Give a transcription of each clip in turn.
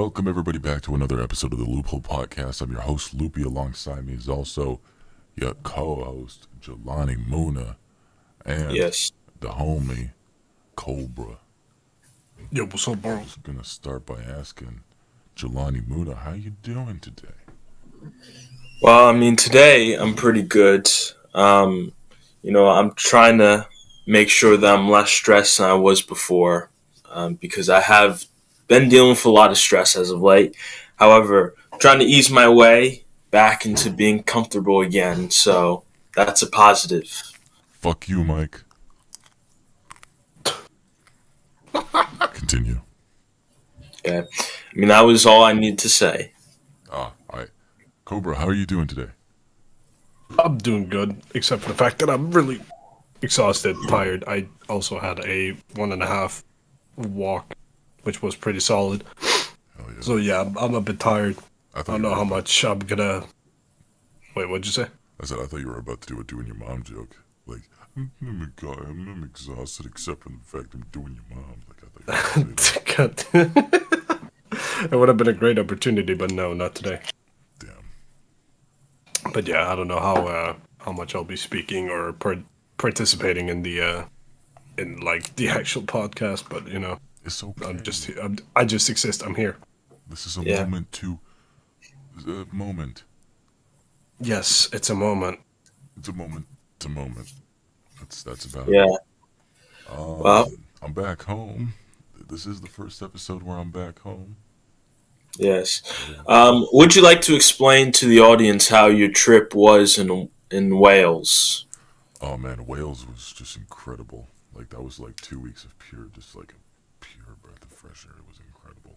Welcome everybody back to another episode of the Loophole Podcast. I'm your host Loopie. Alongside me is also your co-host Jelani Muna and the homie Cobra. Yo, what's up, bro? I'm gonna start by asking Jelani Muna, how you doing today? Well, I mean, today I'm pretty good. I'm trying to make sure that I'm less stressed than I was before, because I have been dealing with a lot of stress as of late. However, I'm trying to ease my way back into being comfortable again, so that's a positive. Fuck you, Mike. Continue. Okay. I mean, that was all I need to say. All right. Cobra, how are you doing today? I'm doing good, except for the fact that I'm really exhausted, tired. I also had a 1.5 walk, which was pretty solid. Hell yeah. So yeah, I'm a bit tired. I don't know how much I'm gonna... Wait, what'd you say? I said I thought you were about to do a doing your mom joke. Like, I'm exhausted except for the fact I'm doing your mom. Like, I thought you were saying that. It would have been a great opportunity, but no, not today. Damn. But yeah, I don't know how much I'll be speaking or participating in the the actual podcast, but you know. It's okay. I just exist. I'm here. This is a moment to... moment. Yes, it's a moment. It's a moment to moment. That's about Yeah. it. Well, I'm back home. This is the first episode where I'm back home. yes. Would you like to explain to the audience how your trip was in Wales? Oh man, Wales was just incredible. Like, that was like 2 weeks of pure, just like a pure breath of fresh air. It was incredible.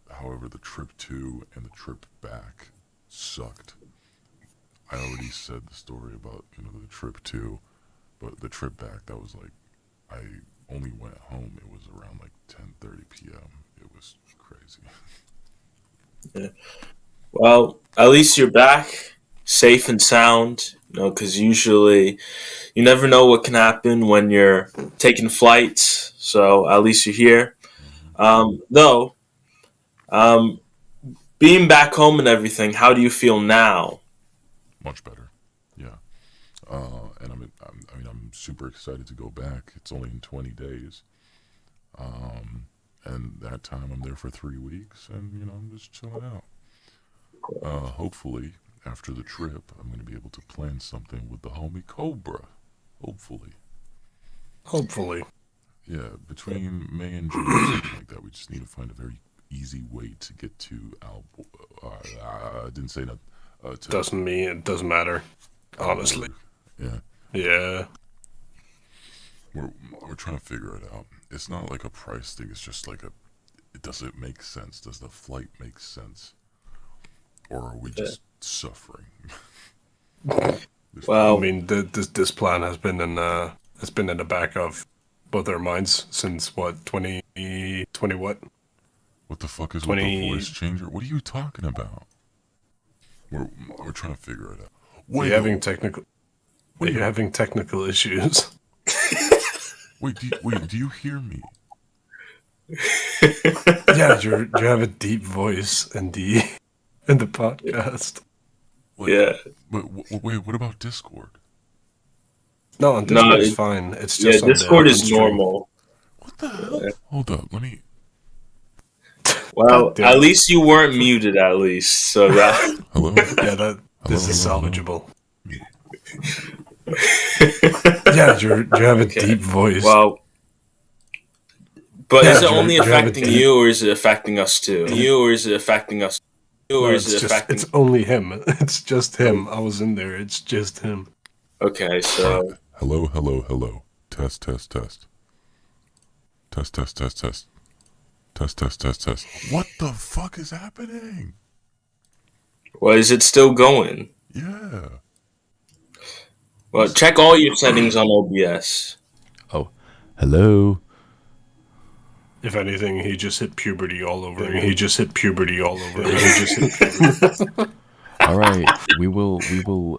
However, the trip to and the trip back sucked. I already said the story about, the trip to, but the trip back, that was like, I only went home, it was around like 10:30 p.m. It was crazy. Yeah. Well, at least you're back, safe and sound, because usually you never know what can happen when you're taking flights, so at least you're here. Being back home and everything, how do you feel now? Much better, yeah. And I'm super excited to go back. It's only in 20 days. And that time I'm there for 3 weeks, and I'm just chilling out. Hopefully, after the trip, I'm going to be able to plan something with the homie Cobra. Hopefully. Yeah, between May and June, or something like that. We just need to find a very easy way to get to I didn't say that. It doesn't matter, honestly. Yeah. We're trying to figure it out. It's not like a price thing. It's just like does it make sense? Does the flight make sense? Or are we just suffering? Well, I mean, this plan has been in the back of both our minds since what, 2020 what? What the fuck is with the voice changer? What are you talking about? We're trying to figure it out. Are you having technical issues? Wait, do you hear me? Yeah, you have a deep voice in the podcast. Yeah. Wait, what about Discord? No, on Discord is fine. It's just Discord is normal. What the hell? Hold up, let me... Well, at least you weren't muted, at least. So that... Hello? Yeah, this is salvageable. Yeah, you have a deep voice. Well, but is it only affecting you, or is it affecting us too? It's only him. It's just him. I was in there. It's just him. Okay, so... Hello. Test. Test. What the fuck is happening? Well, is it still going? Yeah. Well, check all your settings on OBS. Oh, hello. If anything, he just hit puberty all over. All right, we will.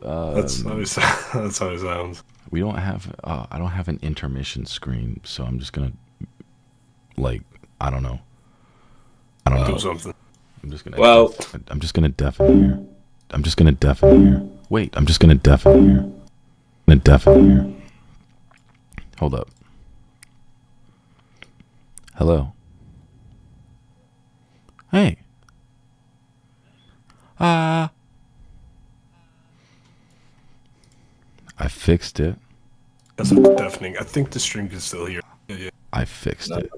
That's how it sounds. We don't have. I don't have an intermission screen, so I'm just gonna, I don't know. I don't know. Do something. I'm just gonna. Well- I'm just gonna deafen here. I'm just gonna deafen here. Wait, I'm just gonna deafen here. I'm gonna deafen here. Hold up. Hello. Hey. I fixed it. That's not deafening. I think the string is still here. Yeah. I fixed it.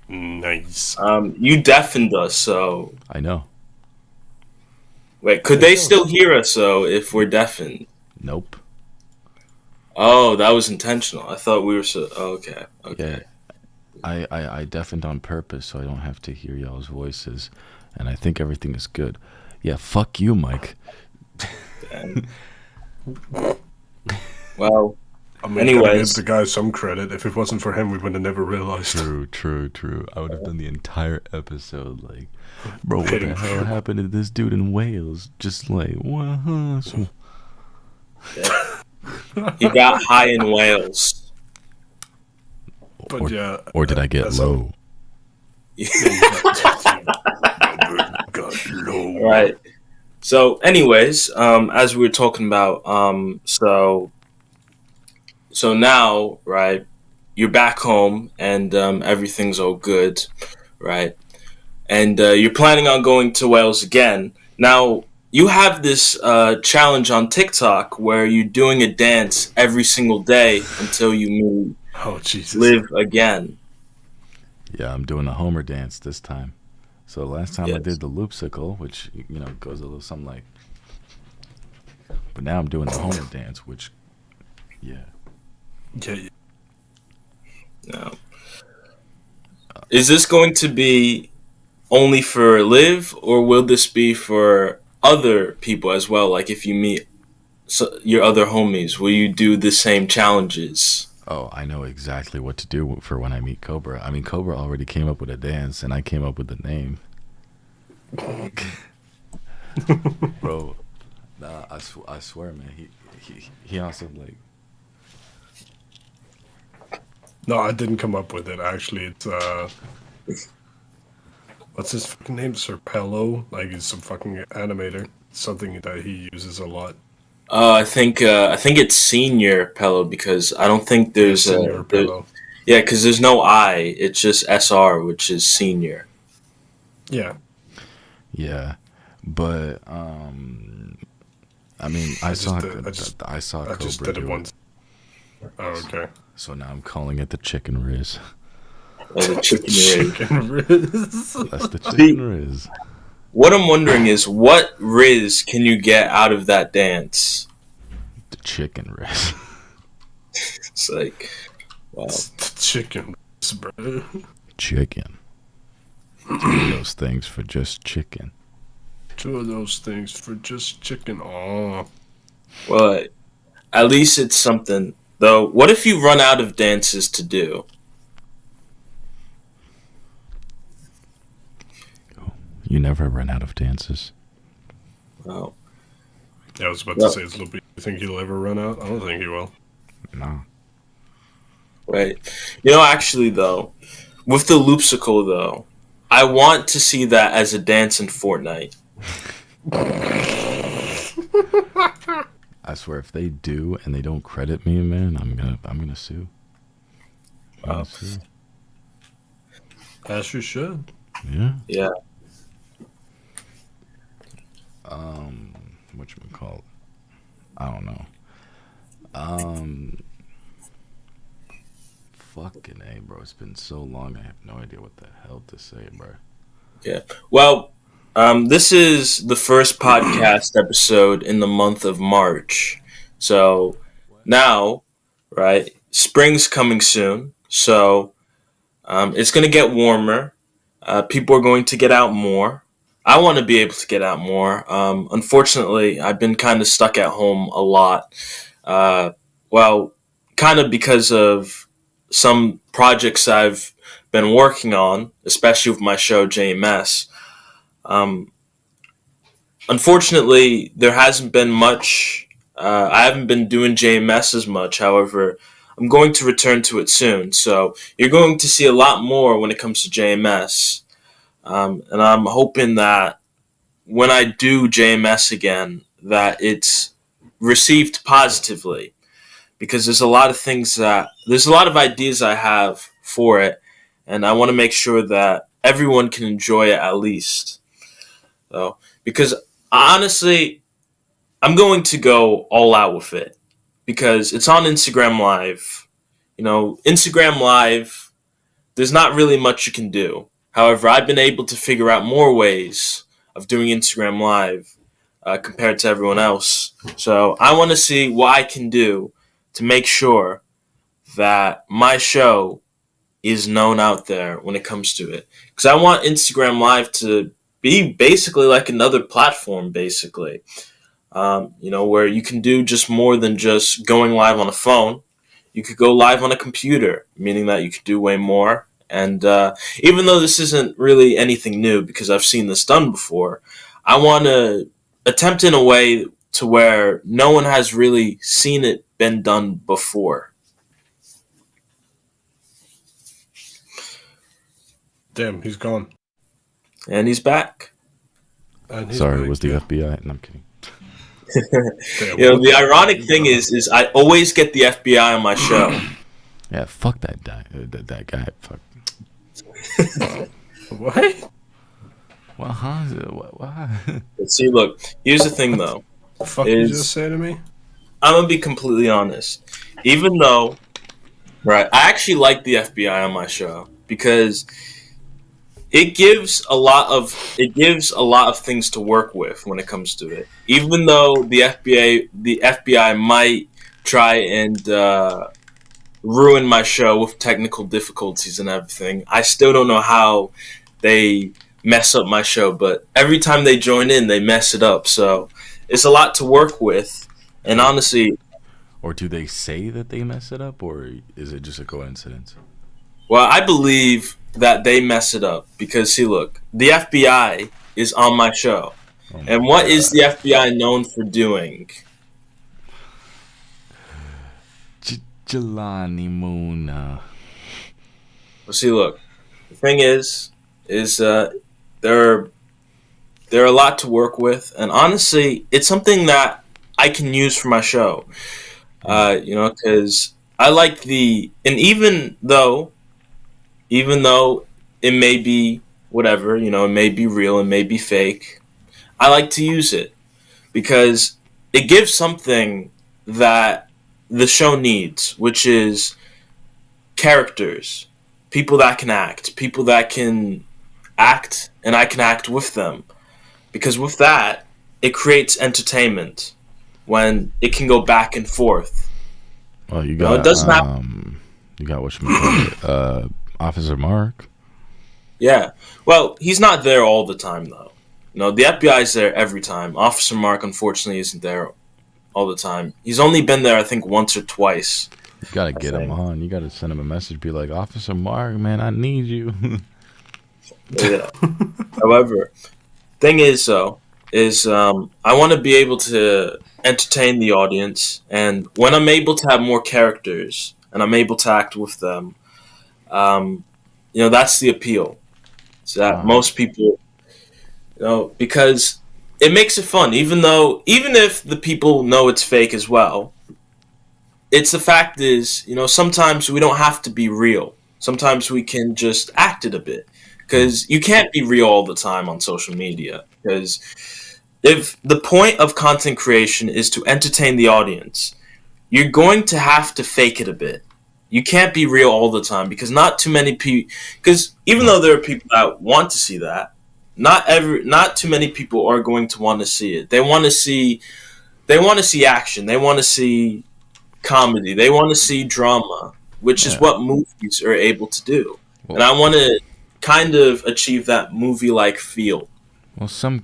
Nice. You deafened us, so I know. wait, could they still hear us though if we're deafened? Nope. Oh, that was intentional. I thought we were so. Oh, okay. Yeah. I deafened on purpose so I don't have to hear y'all's voices, and I think everything is good. Yeah, fuck you, Mike. Well, I mean, anyways. gotta give the guy some credit. If it wasn't for him, we would have never realized. True. I would have done the entire episode like, bro, what the Hitting hell you. happened to this dude in Wales? Just like, what? he got high in Wales. But yeah. Or did I get that's low? Got low. Right. So, anyways, as we were talking about, so now, right, you're back home and everything's all good, right? And you're planning on going to Wales again. Now, you have this challenge on TikTok where you're doing a dance every single day until you Oh, Jesus. live again. Yeah, I'm doing a Homer dance this time. So last time I Yes. did the loopsicle, which goes a little something like. But now I'm doing the Homer dance, which, yeah. Yeah. No. Is this going to be only for Liv, or will this be for other people as well? Like if you meet your other homies, will you do the same challenges? Oh, I know exactly what to do for when I meet Cobra. I mean, Cobra already came up with a dance, and I came up with the name. Bro, nah, I swear, man. He also like. No, I didn't come up with it. Actually, it's what's his fucking name? Serpello. Like he's some fucking animator. Something that he uses a lot. I think it's Senior Pello because I don't think there's Senior Pello. yeah, because there's no I. It's just SR, which is Senior. Yeah. Yeah, but I mean, I saw I just Cobra did it do once. Oh, okay. So now I'm calling it the chicken riz. The chicken rig. Chicken Riz. That's the chicken riz. What I'm wondering is, what Riz can you get out of that dance? The chicken riz. It's like, wow. Chicken Riz, bro. Chicken. Two of those things for just chicken. Two of those things for just chicken. Aw. Well, at least it's something. Though, what if you run out of dances to do? You never run out of dances. Oh, Yeah, I was about No. to say, is Loopie. You think he'll ever run out? I don't think he will. No. right. Actually, though, with the loopsicle, though, I want to see that as a dance in Fortnite. I swear, if they do and they don't credit me, man, I'm gonna sue. I'm gonna sue. As you should. Yeah. Yeah. Whatchamacallit? I don't know. Fucking A, bro. It's been so long. I have no idea what the hell to say, bro. Yeah. Well, this is the first podcast episode in the month of March. So now, right, spring's coming soon. So it's going to get warmer. People are going to get out more. I want to be able to get out more. Unfortunately, I've been kind of stuck at home a lot. Well, kind of because of some projects I've been working on, especially with my show JMS. Unfortunately, there hasn't been much. I haven't been doing JMS as much. However, I'm going to return to it soon. So you're going to see a lot more when it comes to JMS. And I'm hoping that when I do JMS again, that it's received positively, because there's a lot of ideas I have for it, and I want to make sure that everyone can enjoy it at least. So, because honestly, I'm going to go all out with it because it's on Instagram Live. Instagram Live, there's not really much you can do. However, I've been able to figure out more ways of doing Instagram Live compared to everyone else. So I want to see what I can do to make sure that my show is known out there when it comes to it. Because I want Instagram Live to be basically like another platform, basically. Where you can do just more than just going live on a phone. You could go live on a computer, meaning that you could do way more. And even though this isn't really anything new, because I've seen this done before, I want to attempt in a way to where no one has really seen it been done before. Damn, he's gone. And he's back. Sorry, it was the FBI. No, I'm kidding. Damn, the ironic thing is I always get the FBI on my show. Yeah, fuck that guy. That guy. Fuck. What? Well, huh? What? See, look, here's the thing, though. The fuck you just say to me? I'm going to be completely honest. Even though, right, I actually like the FBI on my show because it gives a lot of things to work with when it comes to it. Even though the FBI might try and ruin my show with technical difficulties and everything, I still don't know how they mess up my show. But every time they join in, they mess it up. So it's a lot to work with. And honestly, or do they say that they mess it up, or is it just a coincidence? Well, I believe that they mess it up because, see, look, the FBI is on my show. And what is the FBI known for doing? Jelani Moona. Well, see, look, the thing is there are a lot to work with, and honestly, it's something that I can use for my show. Because I like and even though it may be whatever, it may be real, it may be fake, I like to use it because it gives something that the show needs, which is characters, people that can act, and I can act with them. Because with that, it creates entertainment when it can go back and forth. Well, you got it doesn't have. You got what Officer Mark. Yeah. Well, he's not there all the time, though. The FBI is there every time. Officer Mark, unfortunately, isn't there all the time. He's only been there, I think, once or twice. You gotta get him on. You gotta send him a message, be like, Officer Mark, man, I need you. Yeah. However, thing is, though, I want to be able to entertain the audience, and when I'm able to have more characters and I'm able to act with them, that's the appeal. So that most people, because it makes it fun, even if the people know it's fake as well. It's the fact is, sometimes we don't have to be real. Sometimes we can just act it a bit. Because you can't be real all the time on social media. Because if the point of content creation is to entertain the audience, you're going to have to fake it a bit. You can't be real all the time because not too many people. Because even though there are people that want to see that, not too many people are going to want to see it. They want to see action. They want to see comedy. They want to see drama, which is what movies are able to do. Well, and I want to kind of achieve that movie-like feel. Well, some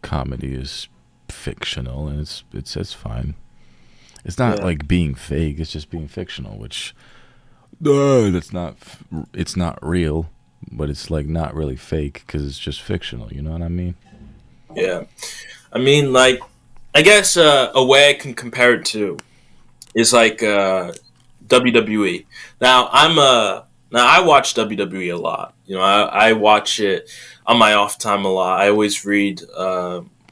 comedy is fictional, and it's fine. It's not like being fake; it's just being fictional, which it's not real, but it's like not really fake because it's just fictional. You know what I mean? Yeah, I mean, like, I guess a way I can compare it to is like WWE. Now I watch WWE a lot. I watch it on my off time a lot. I always read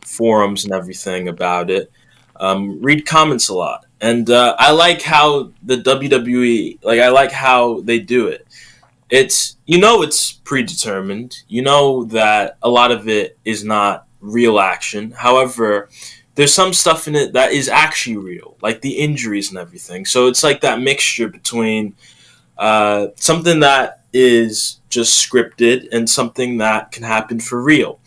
forums and everything about it. Read comments a lot, and I like how the WWE, like I like how they do it. It's predetermined. You know that a lot of it is not real action. However, there's some stuff in it that is actually real, like the injuries and everything. So it's like that mixture between something that is just scripted and something that can happen for real.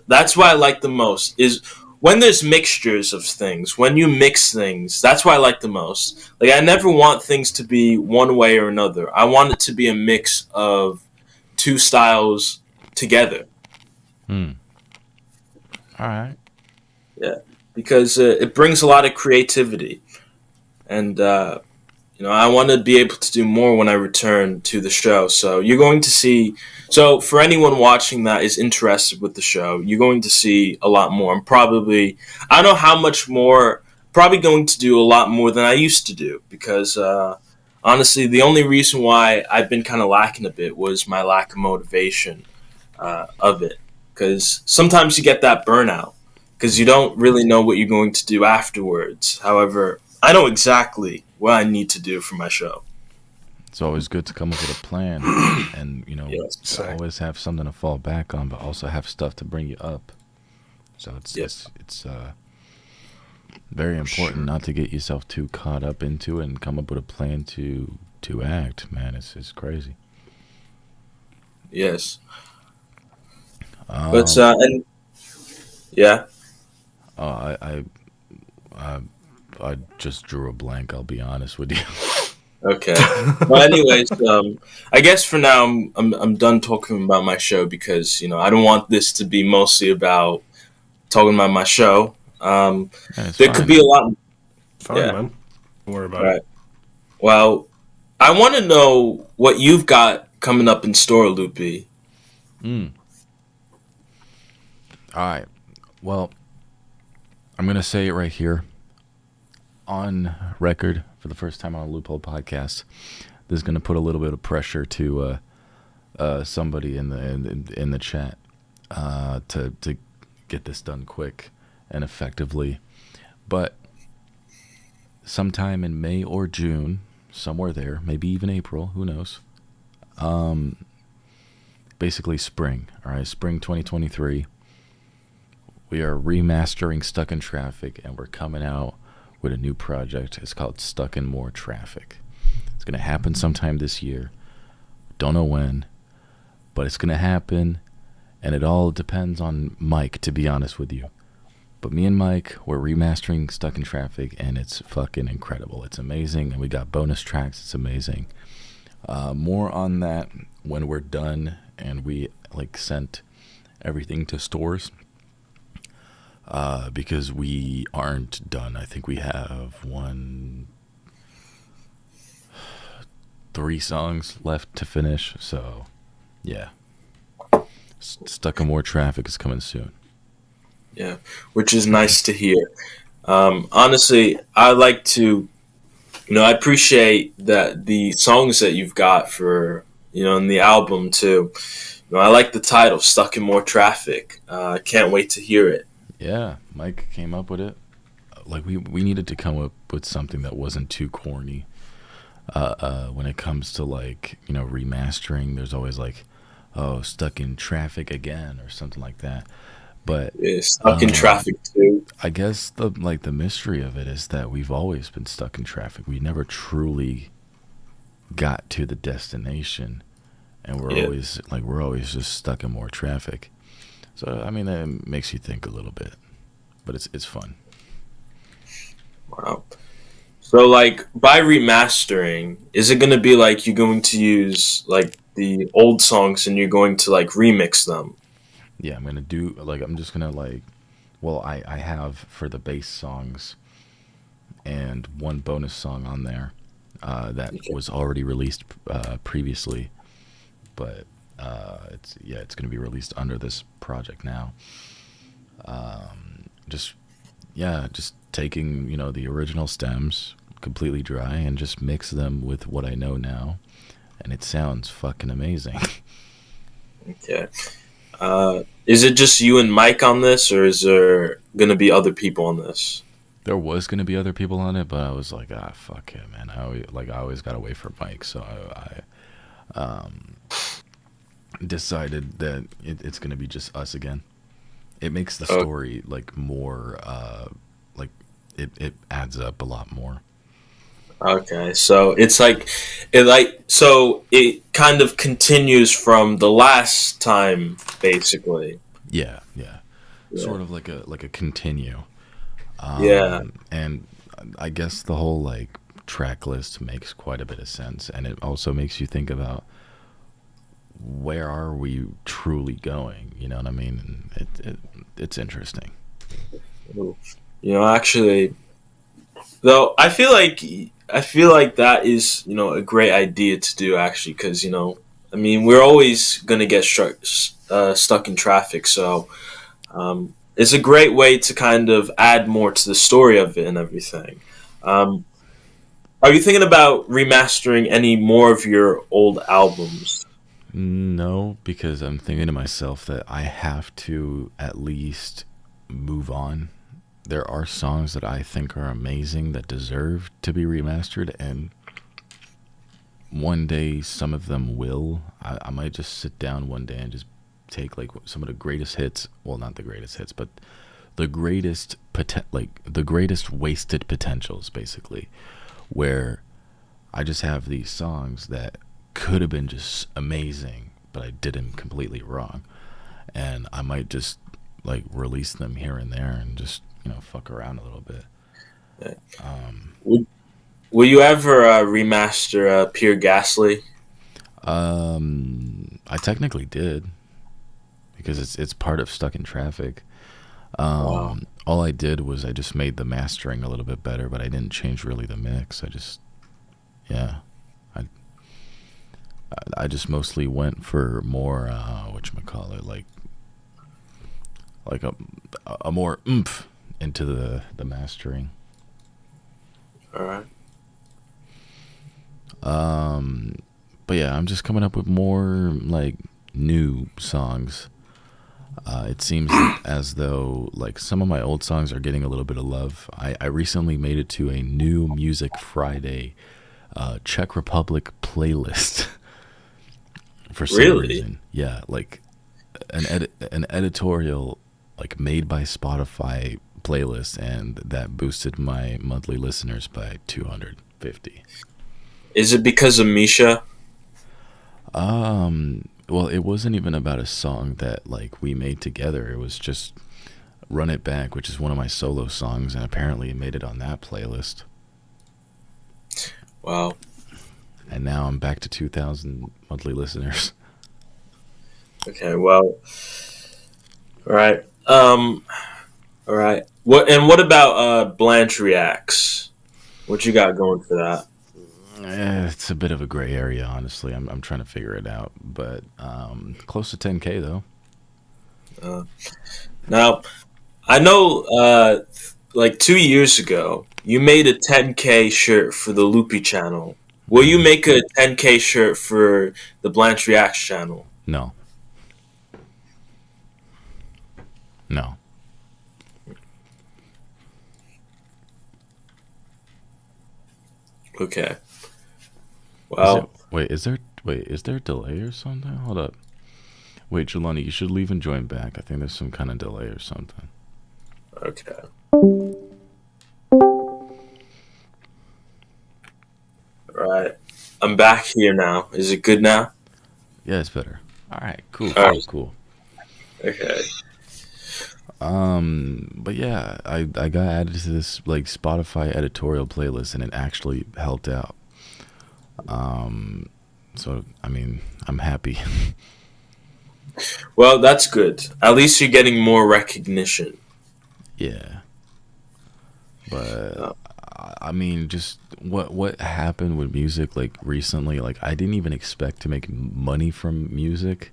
That's what I like the most is when there's mixtures of things, when you mix things. That's what I like the most. Like I never want things to be one way or another. I want it to be a mix of two styles together. All right. Yeah, because it brings a lot of creativity, and I want to be able to do more when I return to the show. So you're going to see. So for anyone watching that is interested with the show, you're going to see a lot more. I don't know how much more. Probably going to do a lot more than I used to do because honestly, the only reason why I've been kind of lacking a bit was my lack of motivation of it. Because sometimes you get that burnout because you don't really know what you're going to do afterwards. However, I know exactly what I need to do for my show. It's always good to come up with a plan and, Yes. always have something to fall back on, but also have stuff to bring you up. So it's very important not to get yourself too caught up into it and come up with a plan to act, man. It's crazy. Yes. But and yeah. I just drew a blank. I'll be honest with you. Okay. Well, anyways, I guess for now I'm done talking about my show because I don't want this to be mostly about talking about my show. Yeah, There could be a lot. Fine, Yeah. man. Don't worry about Right. it. Well, I want to know what you've got coming up in store, Loopie. All right. Well, I'm going to say it right here on record for the first time on a Loophole podcast. This is going to put a little bit of pressure to somebody in the chat to get this done quick and effectively. But sometime in May or June, somewhere there, maybe even April, who knows? Basically spring, all right? Spring 2023. We are remastering Stuck in Traffic, and we're coming out with a new project. It's called Stuck in More Traffic. It's going to happen sometime this year. Don't know when, but it's going to happen, and it all depends on Mike, to be honest with you. But me and Mike, we're remastering Stuck in Traffic, and it's fucking incredible. It's amazing, and we got bonus tracks. It's amazing. More on that when we're done, and we sent everything to stores. Because we aren't done. I think we have 3 songs left to finish. So, yeah. Stuck in More Traffic is coming soon. Yeah, which is nice to hear. Honestly, I like to, I appreciate that the songs that you've got for, in the album too. I like the title, Stuck in More Traffic. I can't wait to hear it. Yeah, Mike came up with it. We needed to come up with something that wasn't too corny. When it comes to remastering, there's always Stuck in Traffic again or something like that. But yeah, Stuck in Traffic too. I guess the mystery of it is that we've always been stuck in traffic. We never truly got to the destination, and we're always just stuck in more traffic. So, I mean, that makes you think a little bit, but it's fun. Wow. So, by remastering, is it going to be you're going to use, the old songs and you're going to, remix them? Yeah, I'm going to do, I'm just going to, I have for the bass songs and one bonus song on there that was already released previously, but it's going to be released under this project now. Just taking the original stems completely dry and just mix them with what I know now, and it sounds fucking amazing. Okay. Is it just you and Mike on this, or is there gonna be other people on this? There was gonna be other people on it, but I was like, fuck it, man. I always gotta wait for Mike, so I decided that it's gonna be just us again. It makes the story like more, like it adds up a lot more. Okay, so it's like it kind of continues from the last time, basically. Yeah. Yeah. Sort of like a continue. Yeah. And I guess the whole like track list makes quite a bit of sense, and it also makes you think about where are we truly going. You know what I mean? And it's interesting. Actually, though, I feel like that is a great idea to do actually, because I mean we're always gonna get stuck in traffic, so it's a great way to kind of add more to the story of it and everything. Are you thinking about remastering any more of your old albums? No, because I'm thinking to myself that I have to at least move on. There are songs that I think are amazing that deserve to be remastered, and one day some of them will. I might just sit down one day and just take like some of the greatest hits. Well, not the greatest hits, but the greatest the greatest wasted potentials, basically, where I just have these songs that could have been just amazing, but I did them completely wrong, and I might just like release them here and there and just fuck around a little bit. Will you ever remaster Pure Gasly? I technically did, because it's part of Stuck in Traffic. Wow. All I did was I just made the mastering a little bit better, but I didn't change really the mix. I just mostly went for more whatchamacallit, like a more oomph into the mastering. All right. But yeah, I'm just coming up with more like new songs. It seems as though like some of my old songs are getting a little bit of love. I recently made it to a new Music Friday Czech Republic playlist for some Really? reason. Yeah, like an editorial like made by Spotify playlist, and that boosted my monthly listeners by 250. Is it because of Misha? Well, it wasn't even about a song that like we made together. It was just Run It Back, which is one of my solo songs, and apparently it made it on that playlist. Wow. And now I'm back to 2,000 monthly listeners. Okay, well, all right. All right. What about Blanche Reacts? What you got going for that? It's a bit of a gray area, honestly. I'm trying to figure it out, but close to 10K though. Now, I know like 2 years ago, you made a 10K shirt for the Loopie channel. Will you make a 10K shirt for the Blanche Reacts channel? No. Okay. Well, Is there a delay or something? Hold up. Wait, Jelani, you should leave and join back. I think there's some kind of delay or something. okay. All right. I'm back here now. Is it good now? Yeah, it's better. All right, cool. All right. Okay. But yeah, I got added to this like Spotify editorial playlist, and it actually helped out. So I mean, I'm happy. Well, that's good. At least you're getting more recognition. Yeah. But I mean, just what happened with music like recently? Like I didn't even expect to make money from music.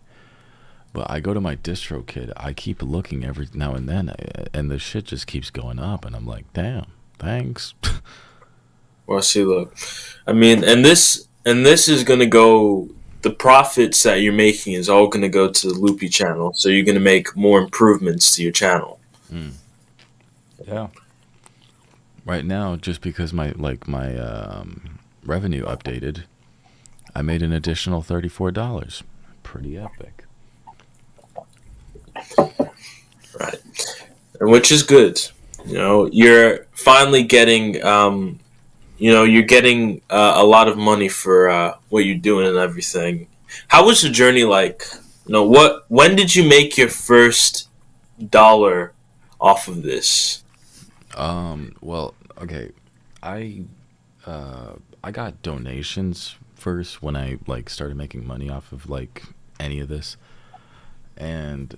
But I go to my DistroKid, I keep looking every now and then, and the shit just keeps going up, and I'm like, damn, thanks. Well, see, look, I mean, and this is gonna go the profits that you're making is all going to go to the Loopie channel. So you're going to make more improvements to your channel. Yeah. Right now, just because my revenue updated, I made an additional $34. Pretty epic. Right. And which is good. You know, you're finally getting, you're getting a lot of money for what you're doing and everything. How was the journey like? You know, when did you make your first dollar off of this? Well, okay. I got donations first when I started making money off of any of this, and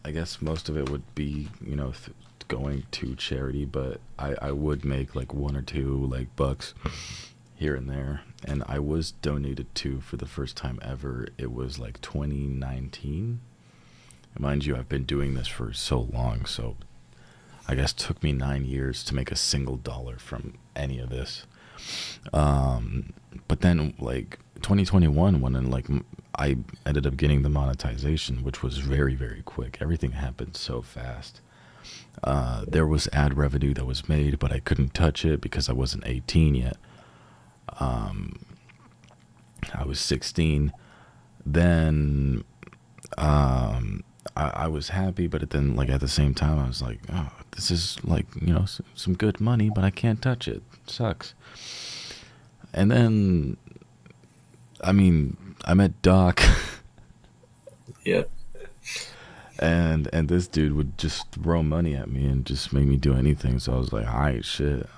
I guess most of it would be going to charity, but I would make one or two bucks here and there, and I was donated to for the first time ever. It was 2019. Mind you, I've been doing this for so long, so I guess it took me 9 years to make a single dollar from any of this. But then 2021, when I ended up getting the monetization, which was very, very quick. Everything happened so fast. There was ad revenue that was made, but I couldn't touch it because I wasn't 18 yet. I was 16. Then I was happy, but then at the same time I was like, oh, this is some good money, but I can't touch it. Sucks. And then I met Doc. Yeah. And this dude would just throw money at me and just make me do anything. So I was like, all right, shit.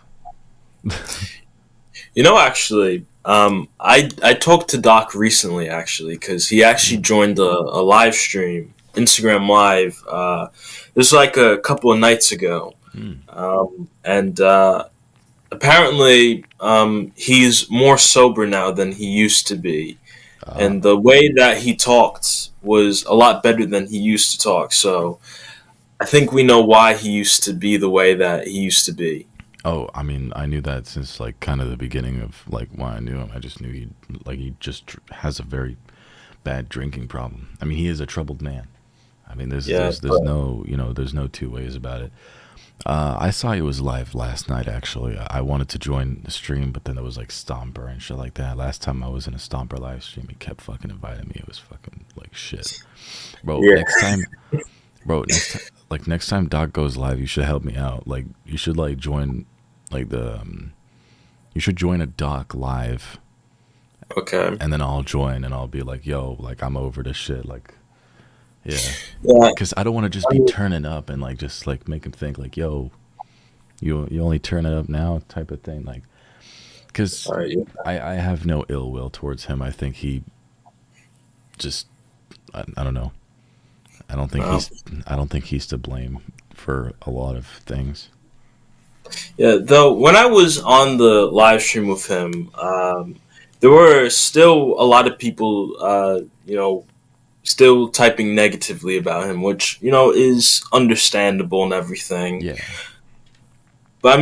Actually, I talked to Doc recently, actually, because he actually joined a live stream, Instagram Live. It was a couple of nights ago. And apparently he's more sober now than he used to be. And the way that he talked was a lot better than he used to talk. So I think we know why he used to be the way that he used to be. Oh, I knew that since kind of the beginning of when I knew him. I just knew he just has a very bad drinking problem. He is a troubled man. There's no there's no two ways about it. I saw he was live last night. Actually, I wanted to join the stream, but then there was Stomper and shit like that. Last time I was in a Stomper live stream, he kept fucking inviting me. It was fucking shit, bro. Yeah. Next time Doc goes live, you should help me out. You should join you should join a Doc live. Okay. And then I'll join and I'll be yo, I'm over this shit. Yeah. Because I don't want to just be turning up and just make him think yo, you only turn it up now type of thing. Because I have no ill will towards him. I think he just I don't know. I don't think he's to blame for a lot of things. Yeah, though when I was on the live stream with him, there were still a lot of people still typing negatively about him, which is understandable and everything. Yeah. But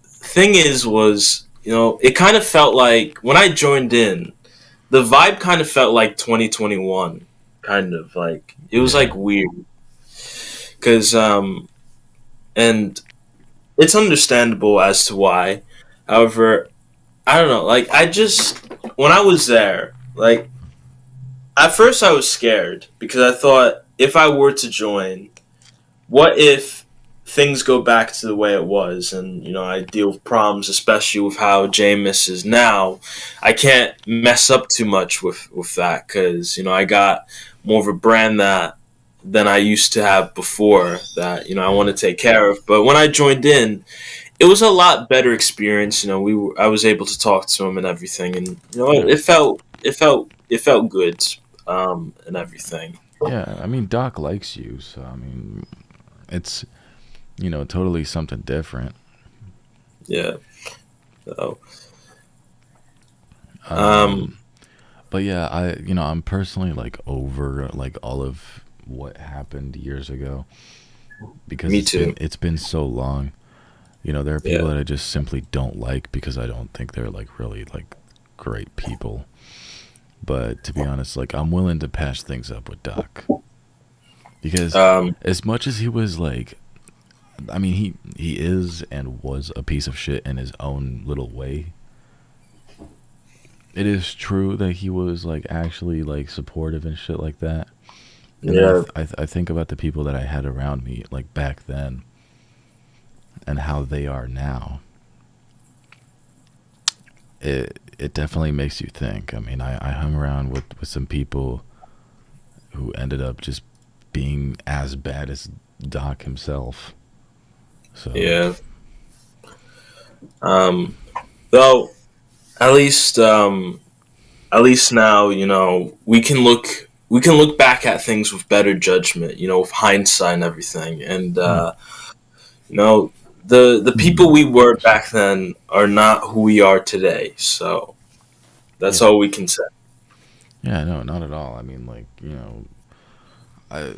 thing was it kind of felt like when I joined in, the vibe kind of felt like 2021, kind of it was weird, because and it's understandable as to why. However, I don't know. I just when I was there, at first I was scared because I thought if I were to join, what if things go back to the way it was and I deal with problems, especially with how Jameis is now. I can't mess up too much with that because I got more of a brand than I used to have before that I want to take care of. But when I joined in, it was a lot better experience. I was able to talk to him and everything, and it felt good and everything. Yeah, Doc likes you, so it's totally something different. Yeah. So. But yeah, I'm personally over all of what happened years ago because Me too. It's been so long. There are people that I just simply don't like because I don't think they're really great people. But to be honest, like I'm willing to patch things up with Doc because as much as he was like, I mean, he is and was a piece of shit in his own little way. It is true that he was like actually like supportive and shit like that. And Yeah. I think about the people that I had around me like back then and how they are now. It definitely makes you think. I mean, I hung around with some people who ended up just being as bad as Doc himself. So Yeah. Though, at least now, you know, we can look back at things with better judgment, you know, with hindsight and everything. And you know, the people we were back then are not who we are today. So that's all we can say. yeah, no, not at all. I mean, like, you know, I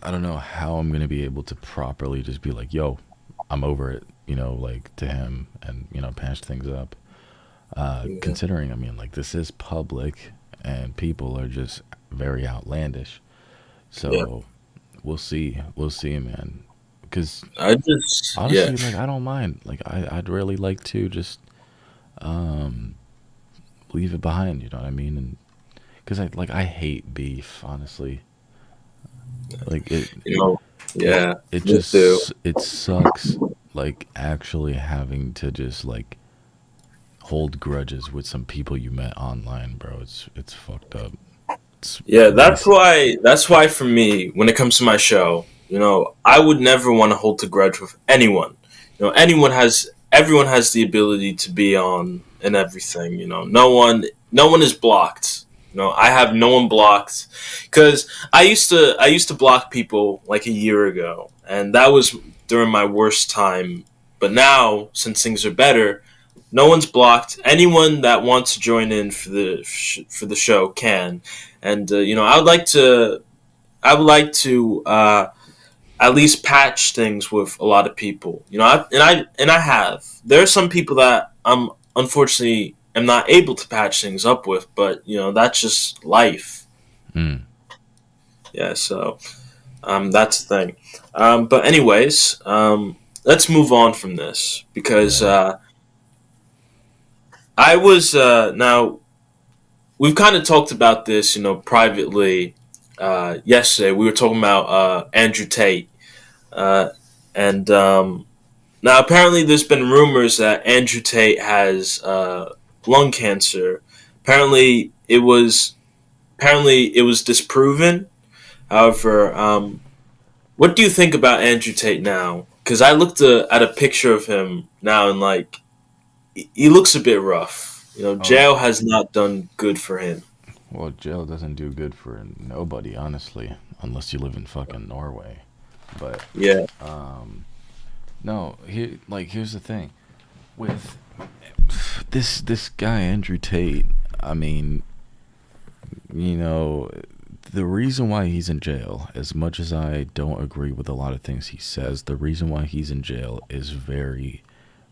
don't know how I'm gonna be able to properly just be like, yo, I'm over it, you know, like to him and, you know, patch things up. Considering, I mean, like this is public and people are just very outlandish. So we'll see, man. Because I just honestly, like I don't mind. Like I'd really like to just leave it behind. You know what I mean? And because I hate beef, honestly. Like you know, yeah, it me just too. it sucks. Like actually having to just like hold grudges with some people you met online, bro. It's fucked up. It's Yeah, that's why for me, when it comes to my show, you know, I would never want to hold a grudge with anyone. You know, everyone has the ability to be on and everything, you know. No one is blocked. You know, I have no one blocked cuz I used to block people like a year ago, and that was during my worst time. But now, since things are better, no one's blocked. Anyone that wants to join in for the show can, and you know, I would like to at least patch things with a lot of people. You know, and I have. There are some people that I'm unfortunately am not able to patch things up with, but you know, that's just life. Mm. Yeah, so that's the thing. But anyways, let's move on from this because I was now we've kind of talked about this, you know, privately. Yesterday, we were talking about Andrew Tate, and now apparently there's been rumors that Andrew Tate has lung cancer. Apparently it was disproven. However, what do you think about Andrew Tate now? Because I looked at a picture of him now, and like he looks a bit rough. You know, jail has not done good for him. Well, jail doesn't do good for nobody, honestly, unless you live in fucking Norway. But Yeah, no, here's the thing with this guy Andrew Tate. I mean, you know, the reason why he's in jail, as much as I don't agree with a lot of things he says, the reason why he's in jail is very,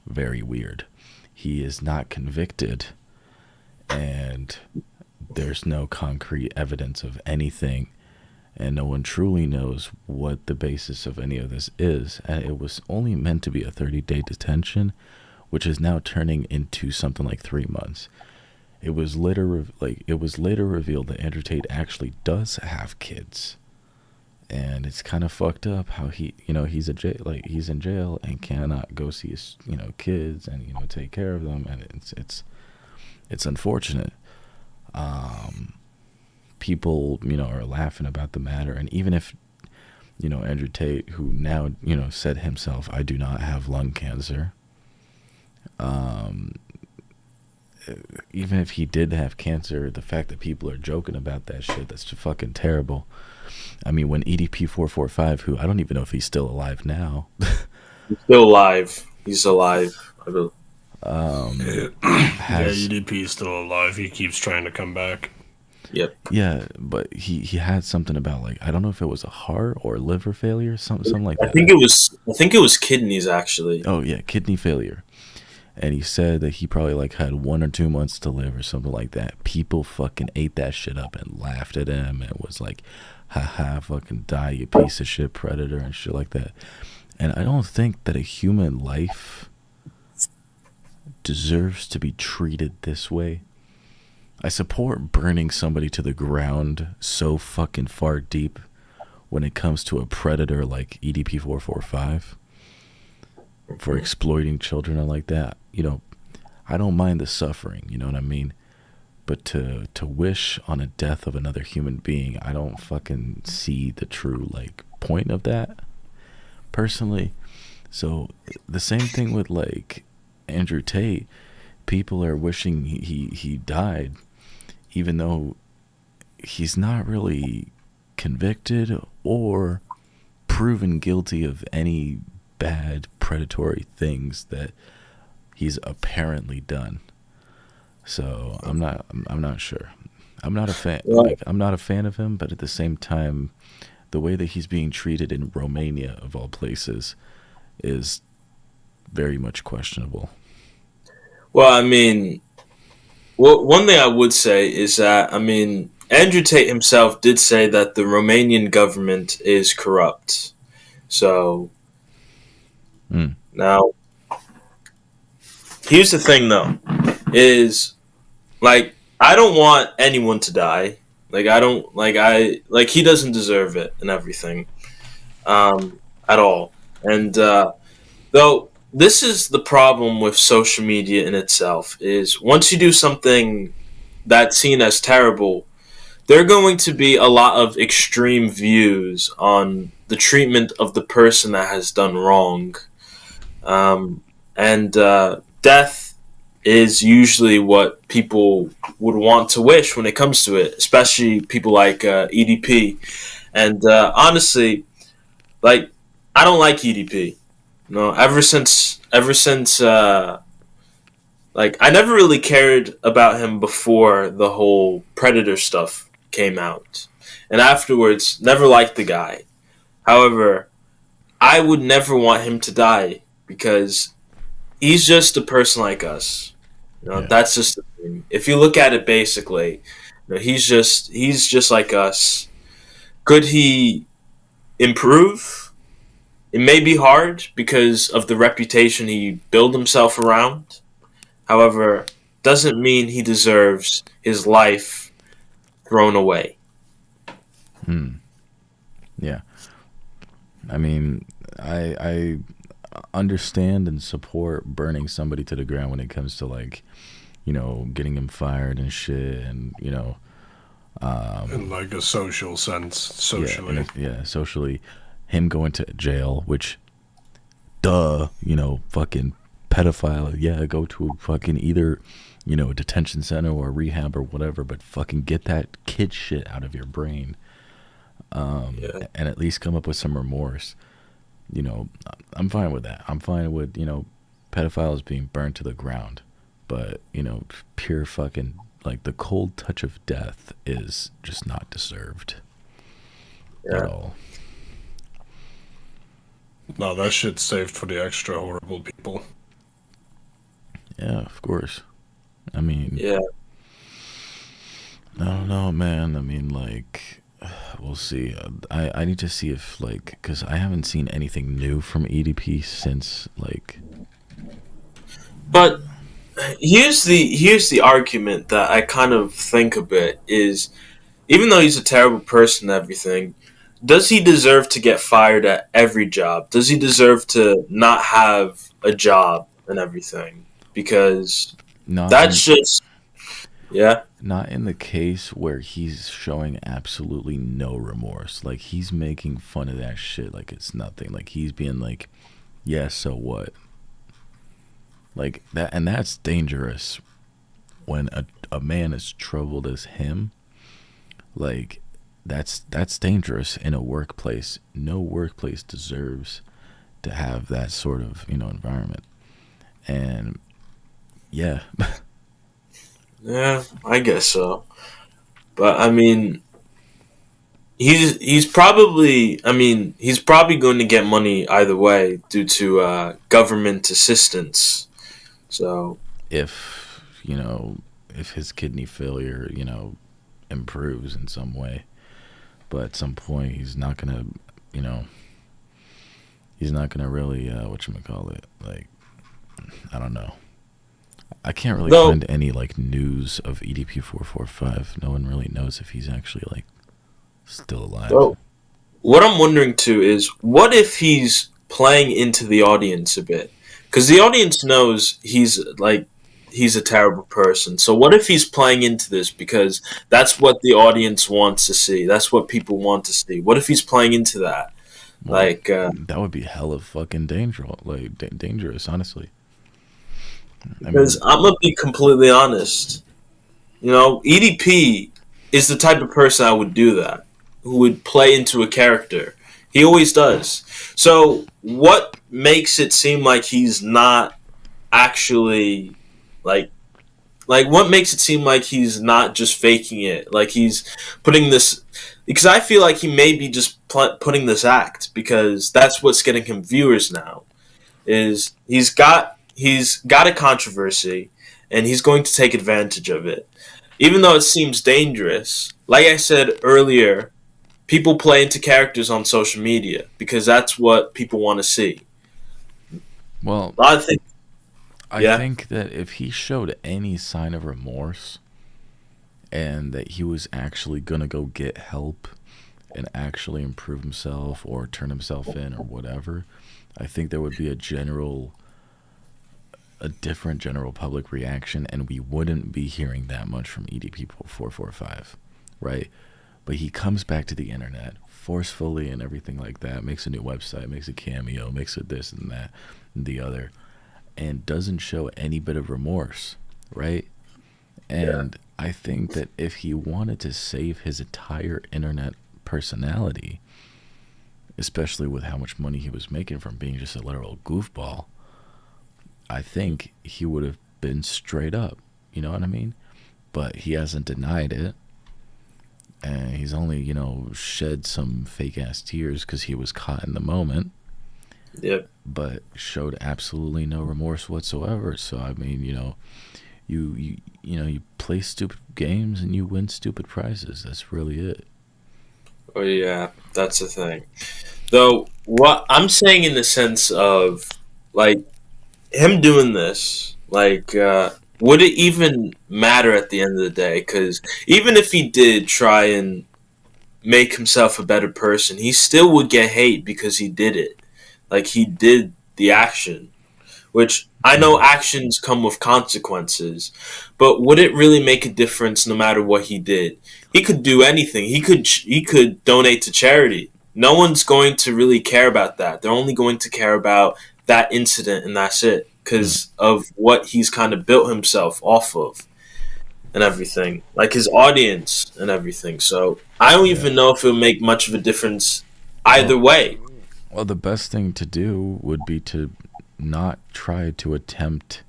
very weird. He is not convicted, and there's no concrete evidence of anything, and no one truly knows what the basis of any of this is. And it was only meant to be a 30-day detention, which is now turning into something like 3 months. It was later revealed that Andrew Tate actually does have kids, and it's kind of fucked up how he's in jail and cannot go see his kids and take care of them, and it's unfortunate. People are laughing about the matter, and even if Andrew Tate, who now said himself, I do not have lung cancer, even if he did have cancer, the fact that people are joking about that shit, that's just fucking terrible. I mean, when EDP445, who I don't even know if he's still alive now. he's still alive. He's alive. I believe. EDP is still alive. He keeps trying to come back. Yep. Yeah, but he had something about, like, I don't know if it was a heart or liver failure, something like that. I think it was kidneys, actually. Oh yeah, kidney failure. and he said that he probably like had 1 or 2 months to live or something like that. People fucking ate that shit up and laughed at him and was like, haha, fucking die, you piece of shit predator and shit like that. And I don't think that a human life deserves to be treated this way. I support burning somebody to the ground so fucking far deep when it comes to a predator like EDP-445 for exploiting children and like that. You know, I don't mind the suffering, you know what I mean? But to wish on a death of another human being, I don't fucking see the true like point of that personally. So the same thing with like Andrew Tate. People are wishing he died, even though he's not really convicted or proven guilty of any bad predatory things that he's apparently done. So I'm not sure. I'm not a fan. Like, I'm not a fan of him, but at the same time, the way that he's being treated in Romania, of all places, is very much questionable. Well, I mean, one thing I would say is that, I mean, Andrew Tate himself did say that the Romanian government is corrupt. So, now, here's the thing, though, is, like, I don't want anyone to die. Like, he doesn't deserve it and everything, at all. And, though, this is the problem with social media in itself, is once you do something that's seen as terrible, there are going to be a lot of extreme views on the treatment of the person that has done wrong. And death is usually what people would want to wish when it comes to it, especially people like EDP. And honestly, like, I don't like EDP. No, ever since, like, I never really cared about him before the whole Predator stuff came out. And afterwards, never liked the guy. However, I would never want him to die because he's just a person like us. You know, that's just the thing. If you look at it basically, you know, he's just like us. Could he improve? It may be hard because of the reputation he built himself around. However, doesn't mean he deserves his life thrown away. Yeah. I mean, I understand and support burning somebody to the ground when it comes to, like, you know, getting him fired and shit, and, you know, in like a social sense, socially. Yeah, socially. Him going to jail, which, duh, you know, fucking pedophile, yeah, go to a fucking either, you know, a detention center or a rehab or whatever, but fucking get that kid shit out of your brain. And at least come up with some remorse. You know, I'm fine with that. I'm fine with, you know, pedophiles being burned to the ground. But, you know, pure fucking, like, the cold touch of death is just not deserved at all. No, that shit's saved for the extra horrible people. Yeah, of course. I mean, Yeah. I don't know, man. I mean, like, we'll see. I need to see if, like, because I haven't seen anything new from EDP since, like. But here's the argument that I kind of think a bit is, even though he's a terrible person and everything, does he deserve to get fired at every job? Does he deserve to not have a job and everything? Because that's just, not in the case where he's showing absolutely no remorse. Like, he's making fun of that shit like it's nothing. Like, he's being like, yeah, so what? Like, that, and that's dangerous when a man as troubled as him, like, that's dangerous in a workplace. No workplace deserves to have that sort of, you know, environment. And yeah. Yeah, I guess so. But I mean, he's probably going to get money either way due to government assistance. So if his kidney failure, improves in some way, but at some point he's not gonna, really, whatchamacallit, like, I don't know. I can't really find any like news of EDP-445. No one really knows if he's actually like still alive. So, what I'm wondering too is, what if he's playing into the audience a bit? Because the audience knows he's a terrible person. So what if he's playing into this because that's what the audience wants to see? That's what people want to see. What if he's playing into that? Well, that would be hella fucking dangerous, honestly. Because I'm gonna be completely honest. EDP is the type of person I would do that, who would play into a character. He always does. So what makes it seem like he's not actually like what makes it seem like he's not just faking it? Like he's putting this, because I feel like he may be just putting this act because that's what's getting him viewers now. Is he's got a controversy and he's going to take advantage of it, even though it seems dangerous. Like I said earlier, people play into characters on social media because that's what people want to see. Well, I think that if he showed any sign of remorse and that he was actually going to go get help and actually improve himself or turn himself in or whatever, I think there would be a different general public reaction, and we wouldn't be hearing that much from EDP-445, right? But he comes back to the internet forcefully and everything like that, makes a new website, makes a cameo, makes it this and that and the other, and doesn't show any bit of remorse, right? And I think that if he wanted to save his entire internet personality, especially with how much money he was making from being just a literal goofball, I think he would have been straight up, you know what I mean? But he hasn't denied it, and he's only, shed some fake ass tears because he was caught in the moment. Yep. But showed absolutely no remorse whatsoever. So I mean, you play stupid games and you win stupid prizes. That's really it. Oh yeah, that's the thing. Though what I'm saying in the sense of like him doing this, would it even matter at the end of the day? Because even if he did try and make himself a better person, he still would get hate because he did it. Like he did the action, which I know actions come with consequences, but would it really make a difference no matter what he did? He could do anything. He could donate to charity. No one's going to really care about that. They're only going to care about that incident, and that's it, because of what he's kind of built himself off of and everything, like his audience and everything. So I don't even know if it'll make much of a difference either way. Well, the best thing to do would be to not try to attempt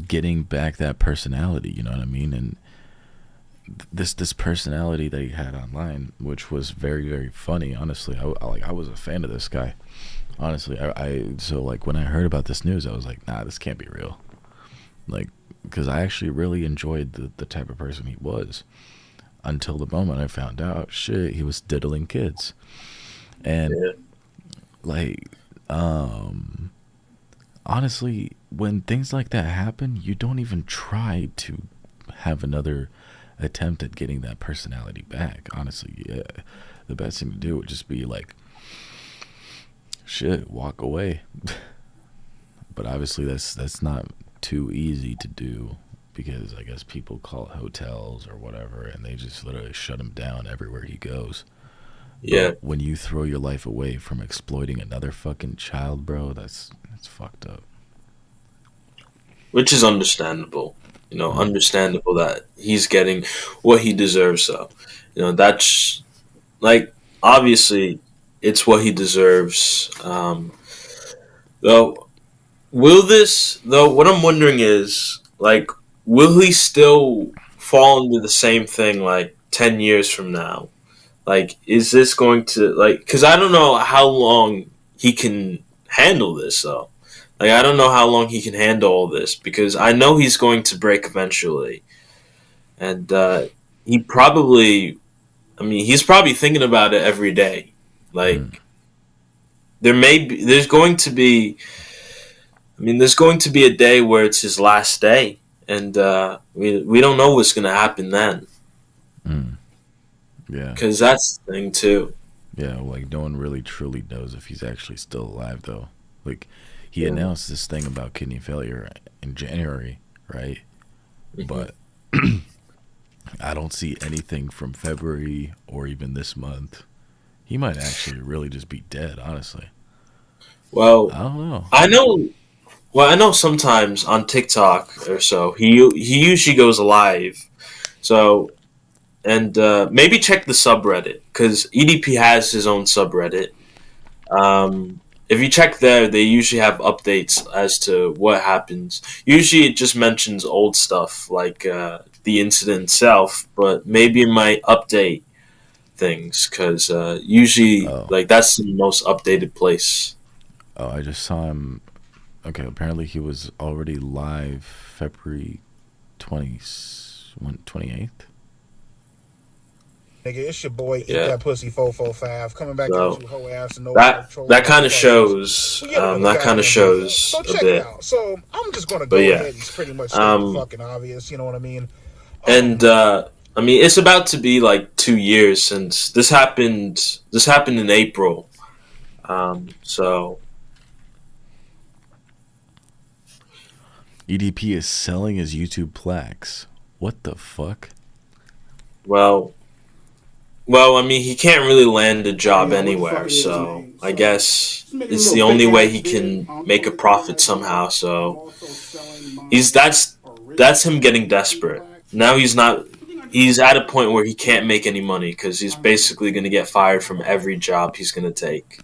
getting back that personality, you know what I mean? And this personality that he had online, which was very, very funny, honestly. I was a fan of this guy. Honestly, so like when I heard about this news, I was like, nah, this can't be real. Like, because I actually really enjoyed the type of person he was until the moment I found out, shit, he was diddling kids. And honestly, when things like that happen, you don't even try to have another attempt at getting that personality back. Honestly, the best thing to do would just be like, shit, walk away. But obviously that's not too easy to do, because I guess people call it hotels or whatever, and they just literally shut him down everywhere he goes. Yeah. But when you throw your life away from exploiting another fucking child, bro, that's fucked up. Which is understandable. Understandable that he's getting what he deserves. So, that's like, obviously it's what he deserves. Though, what I'm wondering is, like, will he still fall into the same thing like 10 years from now? Like, is this going to, like, because I don't know how long he can handle this, though. Like, I don't know how long he can handle all this, because I know he's going to break eventually. And he probably, he's probably thinking about it every day. Like, there's going to be a day where it's his last day, and we don't know what's going to happen then. Yeah. Because that's the thing, too. Yeah, like, no one really truly knows if he's actually still alive, though. Like, he announced this thing about kidney failure in January, right? Mm-hmm. But I don't see anything from February or even this month. He might actually really just be dead, honestly. Well, I don't know. I know sometimes on TikTok or so, he usually goes live. So, and maybe check the subreddit, because EDP has his own subreddit. If you check there, they usually have updates as to what happens. Usually it just mentions old stuff, like the incident itself, but maybe it might update things, because usually like that's the most updated place. Oh, I just saw him. Okay, apparently he was already live February 28th. Nigga, it's your boy, Eat Yeah. That Pussy 445, coming back So, at you, whole ass and no that kind of shows. So A check bit. it out. So I'm just gonna go But yeah. ahead and pretty much state the fucking obvious. You know what I mean? And it's about to be like 2 years since this happened. This happened in April. So EDP is selling his YouTube plaques. What the fuck? well, he can't really land a job anywhere. So I guess it's the only way he can make a profit somehow. So that's him getting desperate. Now he's not. He's at a point where he can't make any money, because he's basically going to get fired from every job he's going to take.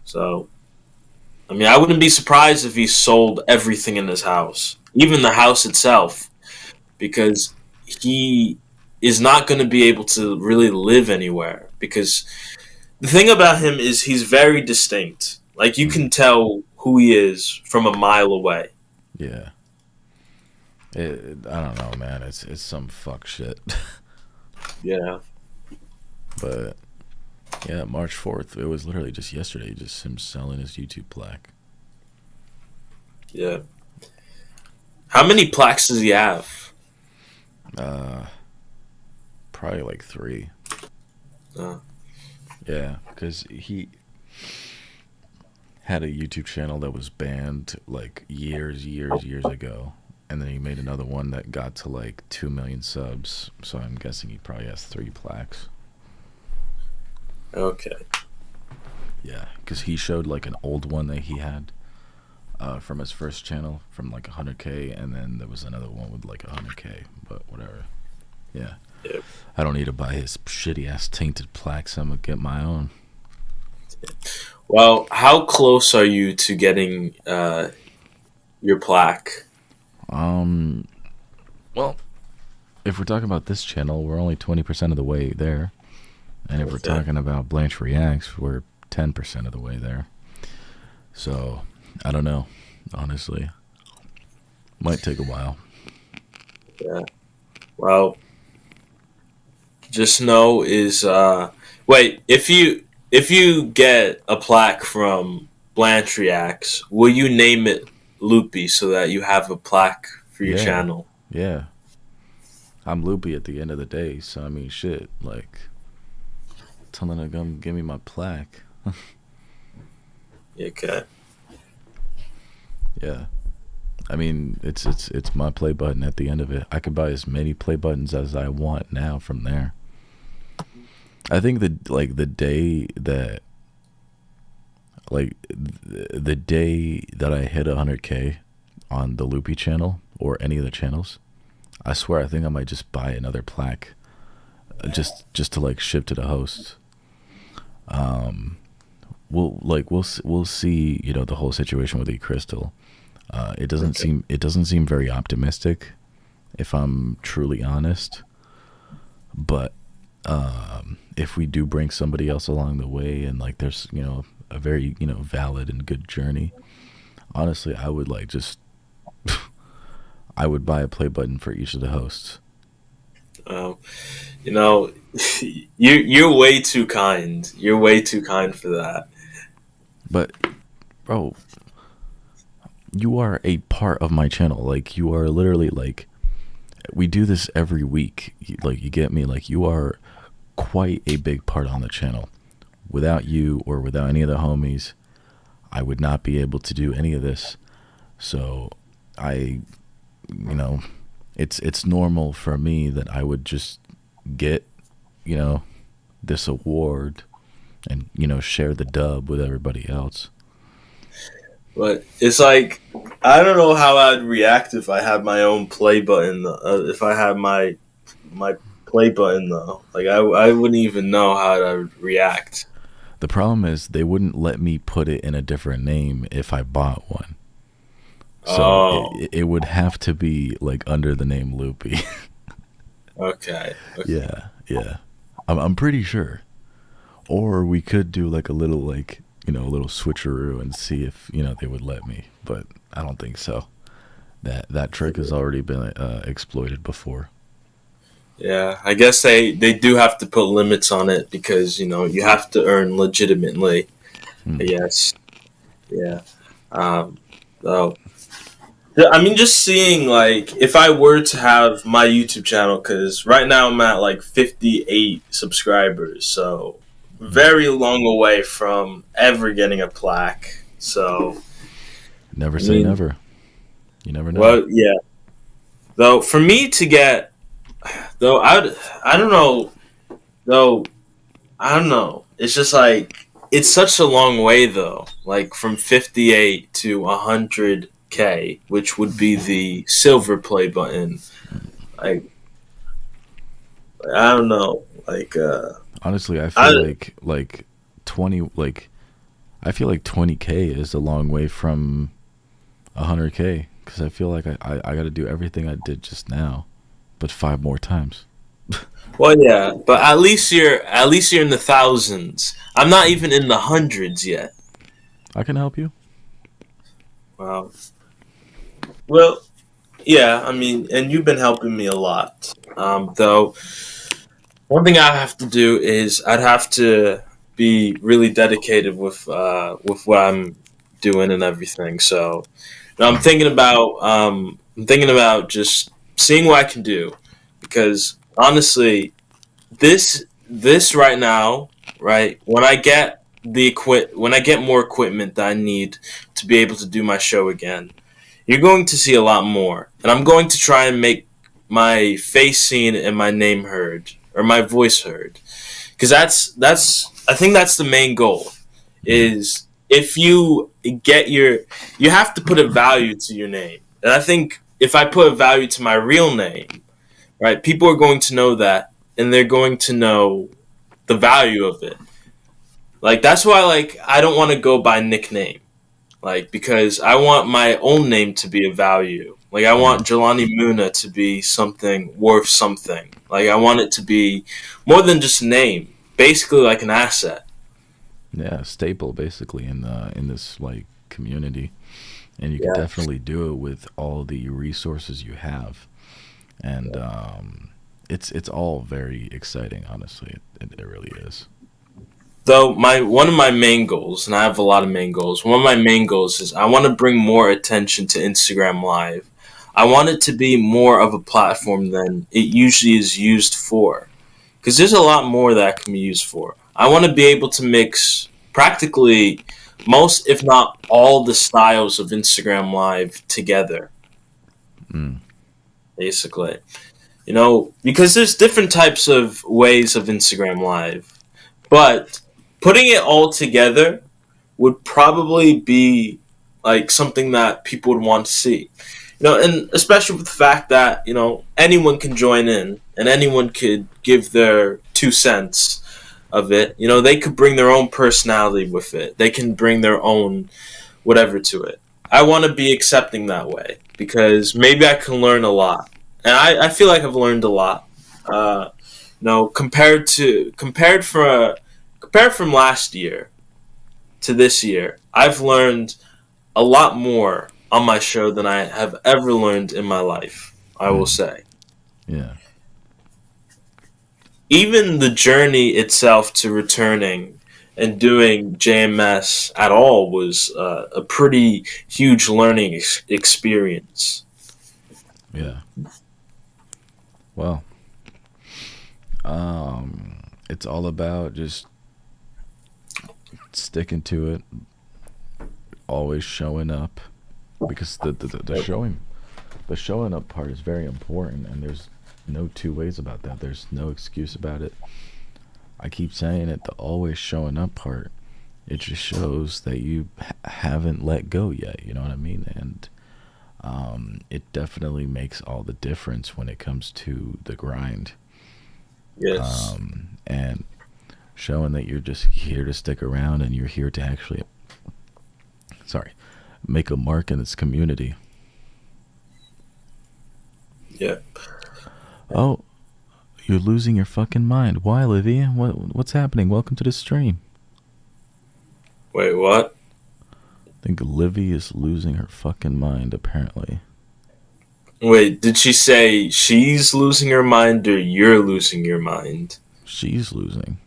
So, I wouldn't be surprised if he sold everything in his house, even the house itself, because he is not going to be able to really live anywhere. Because the thing about him is he's very distinct. Like, you can tell who he is from a mile away. Yeah. I don't know, man. It's some fuck shit. Yeah. But yeah, March 4th. It was literally just yesterday, just him selling his YouTube plaque. Yeah. How many plaques does he have? Probably like 3. Yeah, because he had a YouTube channel that was banned like years ago, and then he made another one that got to like 2 million subs. So I'm guessing he probably has 3 plaques. Okay. Yeah, because he showed like an old one that he had from his first channel from like 100K, and then there was another one with like 100K, but whatever. Yeah. Yep. I don't need to buy his shitty ass tainted plaques. I'm gonna get my own. Well, how close are you to getting your plaque? Well, if we're talking about this channel, we're only 20% of the way there. And if we're talking about Blanche Reacts, we're 10% of the way there. So, I don't know, honestly. Might take a while. Yeah. Well, just know is wait, if you get a plaque from Blanche Reacts, will you name it Loopie so that you have a plaque for your channel? Yeah. I'm Loopie at the end of the day, so I mean, shit, like, telling her to come give me my plaque. Okay. Yeah. I mean, it's my play button at the end of it. I can buy as many play buttons as I want now from there. I think the day that I hit 100K on the Loopie channel or any of the channels, I swear I think I might just buy another plaque, just to like ship to the host. We'll see, you know, the whole situation with eCrystal. It doesn't seem very optimistic, if I'm truly honest. But if we do bring somebody else along the way, and like there's, you know, a very, you know, valid and good journey, honestly, I would like just I would buy a play button for each of the hosts. You know, you're way too kind. You're way too kind for that. But bro, you are a part of my channel. Like, you are literally like, we do this every week. Like, you get me? Like, you are quite a big part on the channel. Without you or without any of the homies, I would not be able to do any of this. So it's normal for me that I would just get, this award and, share the dub with everybody else. But it's like, I don't know how I'd react if I had my own play button. If I had my play button though, like I wouldn't even know how I would react. The problem is they wouldn't let me put it in a different name if I bought one. So it would have to be like under the name Loopie. Okay. Yeah. I'm pretty sure. Or we could do like a little a little switcheroo and see if they would let me. But I don't think so. That trick has already been exploited before. Yeah, I guess they do have to put limits on it because you have to earn legitimately. I guess. Yeah. So. I mean, just seeing, like, if I were to have my YouTube channel, because right now I'm at, like, 58 subscribers, so very long away from ever getting a plaque, so... Never say never. You never know. Well, yeah. Though, for me to get... Though, I don't know. Though, I don't know. It's just, like, it's such a long way, though. Like, from 58 to 100... K, which would be the silver play button. Like, I don't know. Like, honestly, I feel like 20. Like, I feel like 20K is a long way from 100K because I feel like I got to do everything I did just now, but 5 more times. Well, yeah, but at least you're in the thousands. I'm not even in the hundreds yet. I can help you. Wow. Well, yeah, I mean, and you've been helping me a lot. Though, one thing I have to do is I'd have to be really dedicated with what I'm doing and everything. So, I'm thinking about just seeing what I can do, because honestly, this right now, right, when I get more equipment that I need to be able to do my show again, you're going to see a lot more. And I'm going to try and make my face seen and my name heard, or my voice heard. Because I think that's the main goal, is if you have to put a value to your name. And I think if I put a value to my real name, right, people are going to know that, and they're going to know the value of it. Like, that's why, like, I don't want to go by nickname. Like, because I want my own name to be a value. Like, I want Jelani Muna to be something worth something. Like, I want it to be more than just a name. Basically, like an asset. Yeah, staple, basically, in this, like, community. And you can definitely do it with all the resources you have. And it's all very exciting, honestly. It really is. Though one of my main goals, and I have a lot of main goals, one of my main goals is I want to bring more attention to Instagram Live. I want it to be more of a platform than it usually is used for. Because there's a lot more that it can be used for. I want to be able to mix practically most, if not all, the styles of Instagram Live together. Basically. Because there's different types of ways of Instagram Live. But putting it all together would probably be like something that people would want to see. And especially with the fact that, anyone can join in and anyone could give their 2 cents of it. They could bring their own personality with it. They can bring their own whatever to it. I want to be accepting that way because maybe I can learn a lot. And I feel like I've learned a lot. Compared from last year to this year, I've learned a lot more on my show than I have ever learned in my life, I will say. Yeah. Even the journey itself to returning and doing JMS at all was a pretty huge learning experience. Yeah. Well, it's all about just sticking to it, always showing up, because the showing up part is very important, and there's no two ways about that. There's no excuse about it. I keep saying it, the always showing up part, it just shows that you haven't let go yet, you know what I mean? And it definitely makes all the difference when it comes to the grind. Yes. And showing that you're just here to stick around, and you're here to actually make a mark in this community. Yeah. Oh, you're losing your fucking mind. Why, Livy? What's happening? Welcome to the stream. Wait, what? I think Livy is losing her fucking mind, apparently. Wait, did she say she's losing her mind or you're losing your mind? She's losing.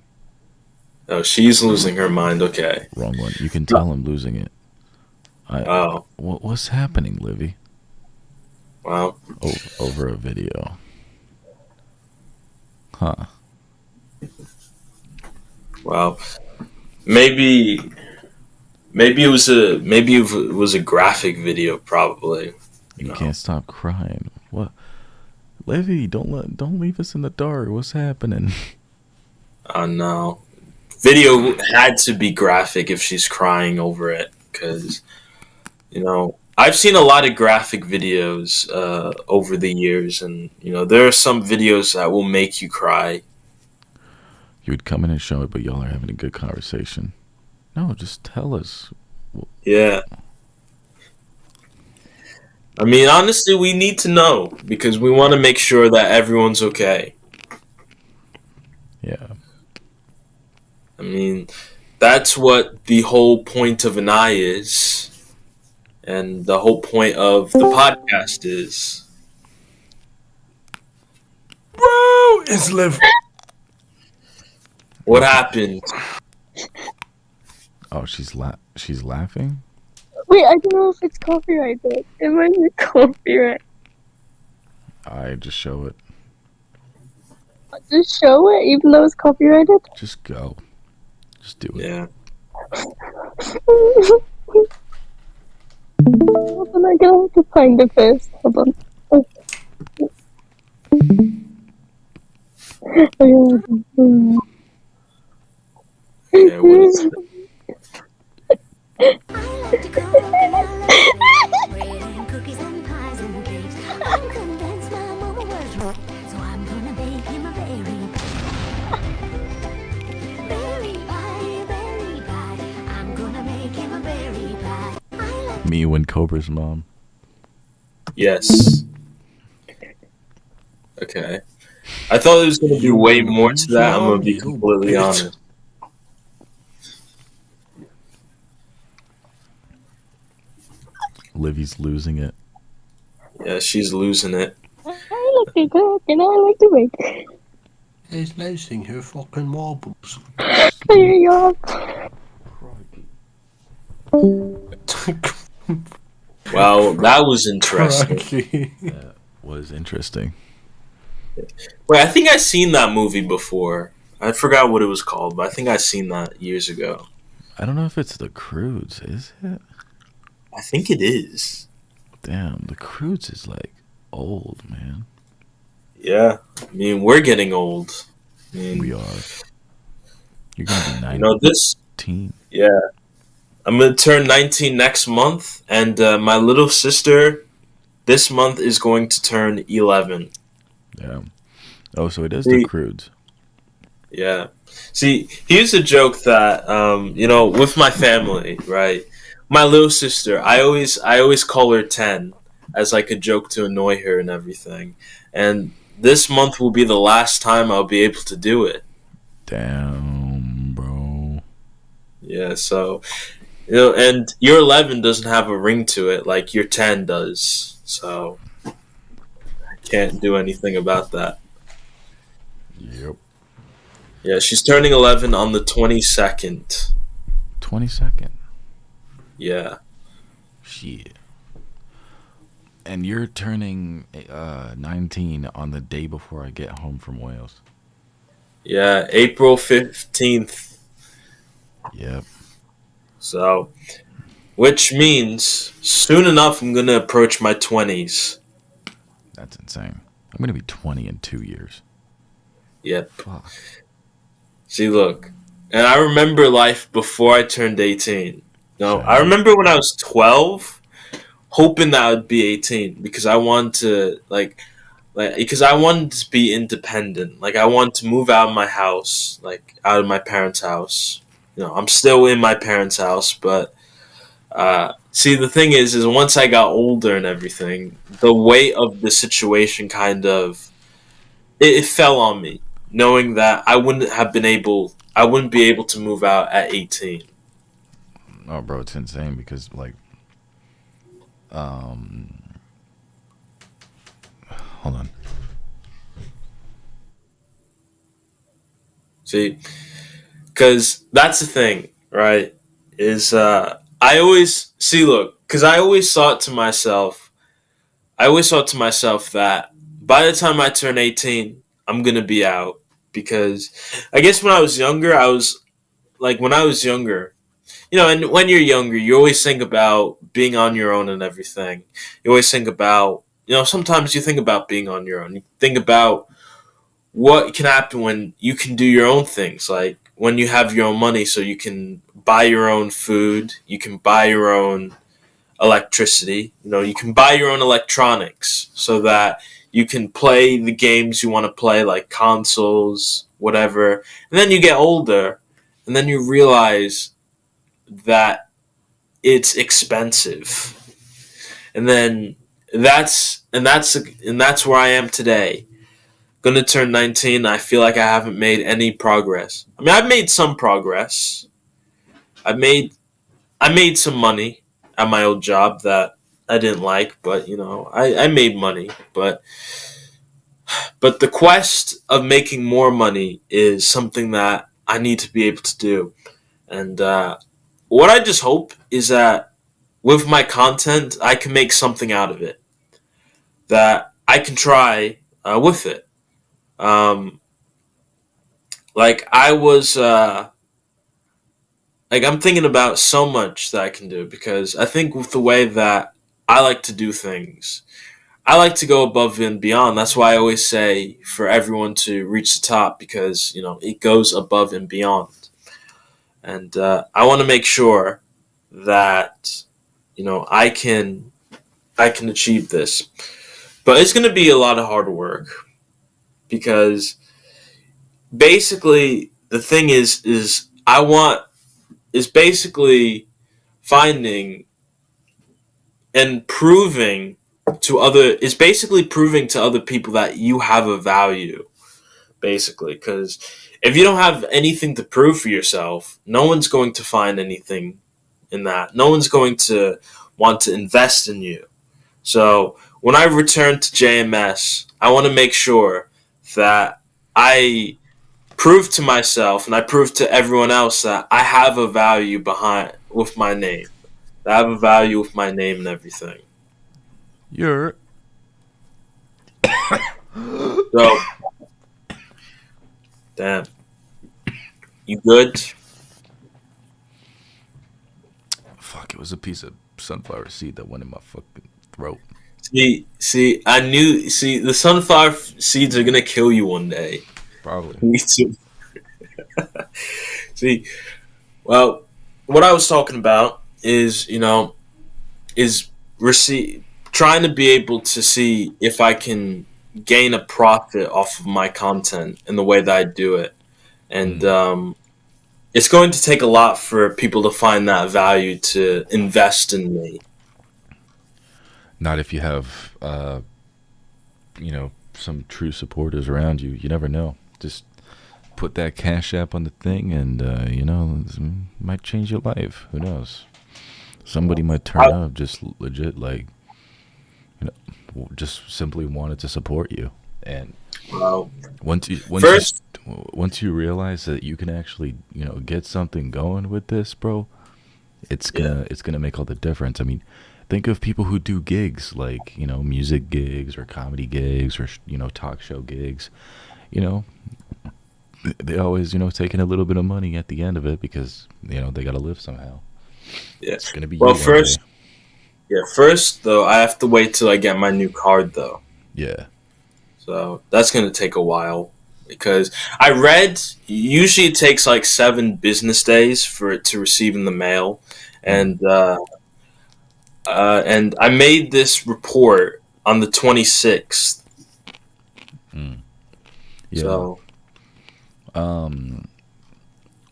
Oh, she's losing her mind. Okay. Wrong one. You can tell I'm losing it. Oh. What's happening, Livy? Wow. Over a video. Huh. Wow. Maybe it was a graphic video, probably. You can't stop crying. What? Livy, don't leave us in the dark. What's happening? Oh no. Video had to be graphic if she's crying over it, because I've seen a lot of graphic videos over the years, and there are some videos that will make you cry. You would come in and show it, but y'all are having a good conversation. No, just tell us. Yeah. I mean, honestly, we need to know, because we want to make sure that everyone's okay. Yeah. I mean, that's what the whole point of an eye is, and the whole point of the podcast is. Bro, it's Liv. What happened? Oh, she's laughing? Wait, I don't know if it's copyrighted. It might be copyright. I just show it. Just show it, even though it's copyrighted. Just go. Just do it. Yeah. Hold on, I'm gonna have to find it first. Hold on. Yeah, what is it? Me when Cobra's mom. Yes. Okay. I thought there was going to be way more to that. I'm going to be completely honest. Livy's losing it. Yeah, she's losing it. I like to cook and I like to bake. He's losing her fucking marbles. There you go. Wow, that was interesting. That was interesting. Wait, I think I've seen that movie before. I forgot what it was called, but I think I've seen that years ago. I don't know if it's The Croods, is it? I think it is. Damn, The Croods is like old, man. Yeah, I mean, we're getting old. I mean, We are. You're gonna be 19. this. Yeah, I'm gonna turn 19 next month, and my little sister this month is going to turn 11. Yeah. Oh, so it is The Croods. Yeah. See, here's a joke that with my family, right? My little sister, I always call her 10 as like a joke to annoy her and everything. And this month will be the last time I'll be able to do it. Damn, bro. Yeah, so You know, and your 11 doesn't have a ring to it like your 10 does. So I can't do anything about that. Yep. Yeah, she's turning 11 on the 22nd. 22nd. Yeah. Shit. And you're turning 19 on the day before I get home from Wales. Yeah, April 15th. Yep. So, which means soon enough I'm going to approach my 20s. That's insane. I'm going to be 20 in 2 years. Yep. Fuck. See, look. And I remember life before I turned 18. No, Same. I remember when I was 12, hoping that I would be 18 because I wanted to, because I wanted to be independent. Like, I wanted to move out of my house, like, out of my parents' house. You know, I'm still in my parents' house, but, see, the thing is once I got older and everything, the weight of the situation kind of, it fell on me, knowing that I wouldn't be able to move out at 18. Oh, bro, it's insane because, like, hold on. See, because that's the thing, right? Is I always see, look, because I always thought to myself that by the time I turn 18, I'm gonna be out. Because I guess when I was younger, you know, and when you're younger, you always think about being on your own and everything. You always think about, you know, sometimes you think about being on your own. You think about what can happen when you can do your own things, like when you have your own money so you can buy your own food, you can buy your own electricity, you know, you can buy your own electronics so that you can play the games you want to play, like consoles, whatever. And then you get older and then you realize that it's expensive. And then that's where I am today. Gonna turn 19. I feel like I haven't made any progress. I mean, I've made some progress. I made some money at my old job that I didn't like, but you know, I made money. But the quest of making more money is something that I need to be able to do. And what I just hope is that with my content, I can make something out of it. That I can try with it. Like I was, like I'm thinking about so much that I can do because I think with the way that I like to do things, I like to go above and beyond. That's why I always say for everyone to reach the top because, you know, it goes above and beyond. And I want to make sure that, you know, I can achieve this. But it's going to be a lot of hard work because basically the thing is basically finding and proving to other people that you have a value, basically, because if you don't have anything to prove for yourself, no one's going to find anything in that. No one's going to want to invest in you. So when I return to JMS, I want to make sure that I prove to myself and I prove to everyone else that I have a value with my name. I have a value with my name and everything. You're So, damn. You good? fuck. It was a piece of sunflower seed that went in my fucking throat. See, I knew. See, the sunflower seeds are gonna kill you one day. Probably. Me too. See, well, what I was talking about is, you know, trying to be able to see if I can gain a profit off of my content and the way that I do it, and it's going to take a lot for people to find that value to invest in me. Not if you have, you know, some true supporters around you. You never know. Just put that Cash App on the thing, and you know, it might change your life. Who knows? Somebody might turn up just legit, like, just simply wanted to support you. And Well, once you first, once you realize that you can actually get something going with this, bro, it's gonna make all the difference. I mean, think of people who do gigs like music gigs or comedy gigs or talk show gigs. You know, they always taking a little bit of money at the end of it because they gotta live somehow. yeah. It's gonna be Well, you one first, day. first though, I have to wait till I get my new card though. Yeah. So that's gonna take a while because I read usually it takes like 7 business days for it to receive in the mail, and I made this report on the 26th. Yeah. So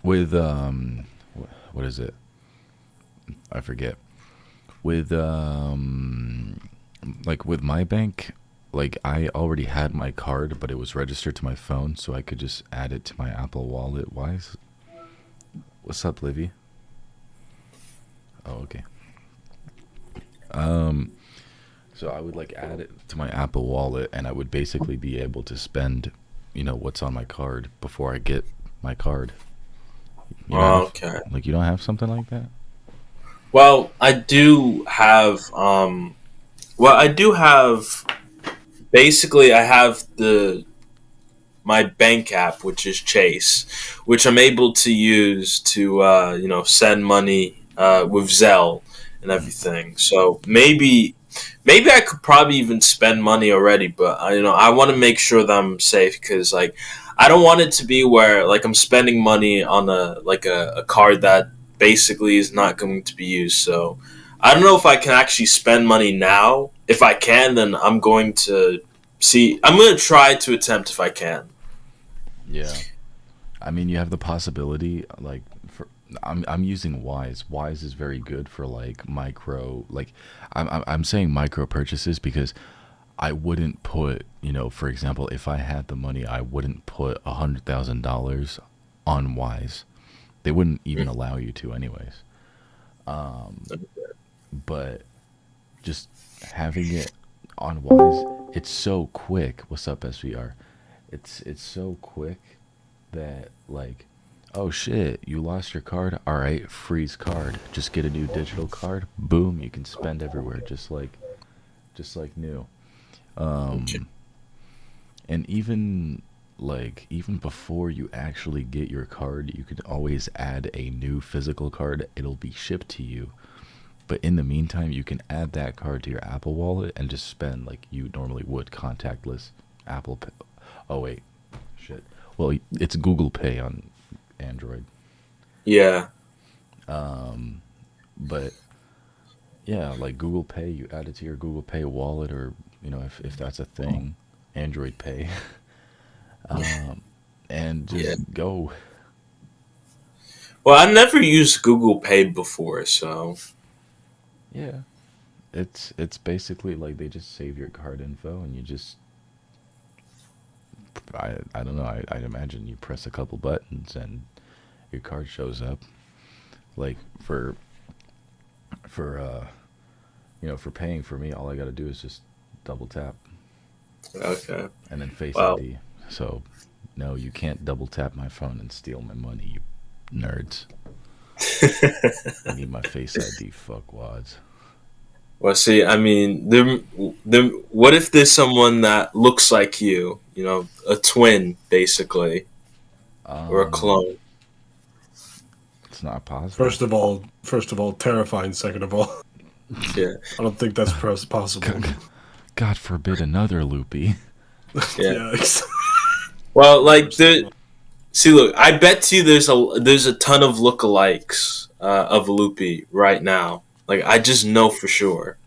With what is it? I forget. With like with my bank, like I already had my card, but it was registered to my phone, so I could just add it to my Apple Wallet. What's up, Livy? Oh, okay. So I would like add it to my Apple Wallet, and I would basically be able to spend, what's on my card before I get my card. okay. Like, you don't have something like that? Well, I do have. Basically, I have my bank app, which is Chase, which I'm able to use to send money with Zelle and everything. So maybe I could probably even spend money already, but I want to make sure that I'm safe because like I don't want it to be where like I'm spending money on a card that basically is not going to be used. So I don't know if I can actually spend money now. If I can, then I'm going to try to attempt if I can. Yeah. I mean, you have the possibility, like, I'm using Wise. Wise is very good for like micro, like, I'm saying micro purchases because I wouldn't put, for example, if I had the money, I wouldn't put $100,000 on Wise. They wouldn't even allow you to, anyways. But just having it on Wise, it's so quick. What's up, SVR? It's so quick that like, oh shit, you lost your card. All right, freeze card. Just get a new digital card. Boom, you can spend everywhere, just like new. And even before you actually get your card, you could always add a new physical card. It'll be shipped to you. But in the meantime, you can add that card to your Apple Wallet and just spend like you normally would contactless Apple Pay. Oh wait, shit. Well, it's Google Pay on Android. Yeah. But yeah, like Google Pay, you add it to your Google Pay wallet, or if that's a thing, Android Pay, and just go. Well, I never used Google Pay before, so Yeah, it's basically like they just save your card info and you just I don't know, I'd imagine you press a couple buttons and your card shows up. Like for for paying for me, all I got to do is just double tap okay. and then Face Wow. ID. So no, you can't double tap my phone and steal my money, you nerds. I need my Face ID, fuckwads. Well, see, I mean, what if there's someone that looks like you, a twin, basically, or a clone? It's not possible. First of all, terrifying. Second of all, Yeah, I don't think that's possible. God forbid another Loopie. yeah. Well, like see, look, I bet you there's a ton of lookalikes of Loopie right now. Like, I just know for sure.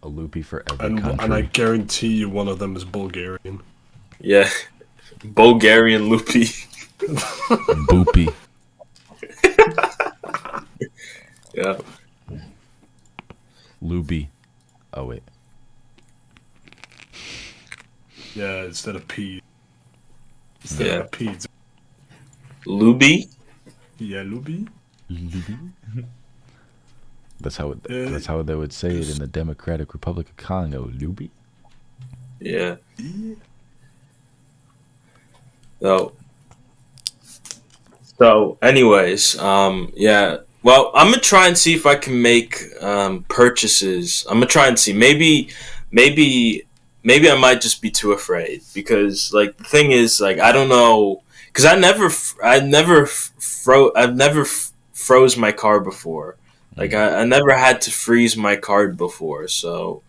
A Loopie for every country. And I guarantee you one of them is Bulgarian. Yeah, Bulgarian Loopie. Boopy. Yeah. Loopy. Oh wait. Yeah, instead of P. Yeah. Of P. Luby? Yeah, Luby. That's how they would say it in the Democratic Republic of Congo. Loopie. Yeah. So, anyways, yeah. Well, I'm gonna try and see if I can make purchases. I'm gonna try and see. Maybe I might just be too afraid because, like, the thing is, like, I don't know, because I've never froze my card before. Like, I never had to freeze my card before, so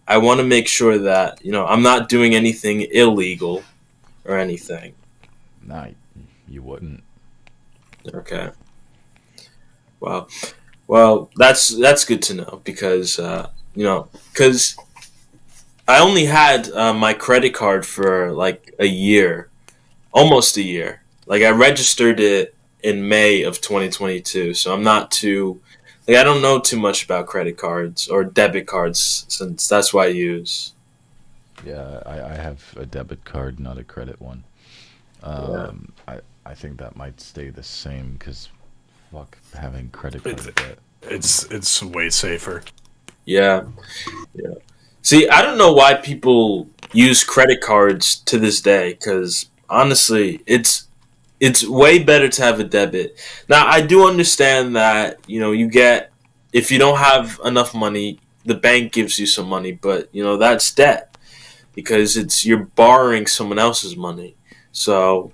I want to make sure that I'm not doing anything illegal or anything. Nah, you wouldn't. Okay. Well, that's good to know because because I only had my credit card for like a year, almost a year. Like I registered it in May of 2022, so I'm not too like I don't know too much about credit cards or debit cards since that's what I use. Yeah, I have a debit card, not a credit one. I think that might stay the same because fuck having credit card debt. It's way safer. Yeah. See, I don't know why people use credit cards to this day because honestly, it's way better to have a debit. Now, I do understand that you get if you don't have enough money, the bank gives you some money, but that's debt because you're borrowing someone else's money. So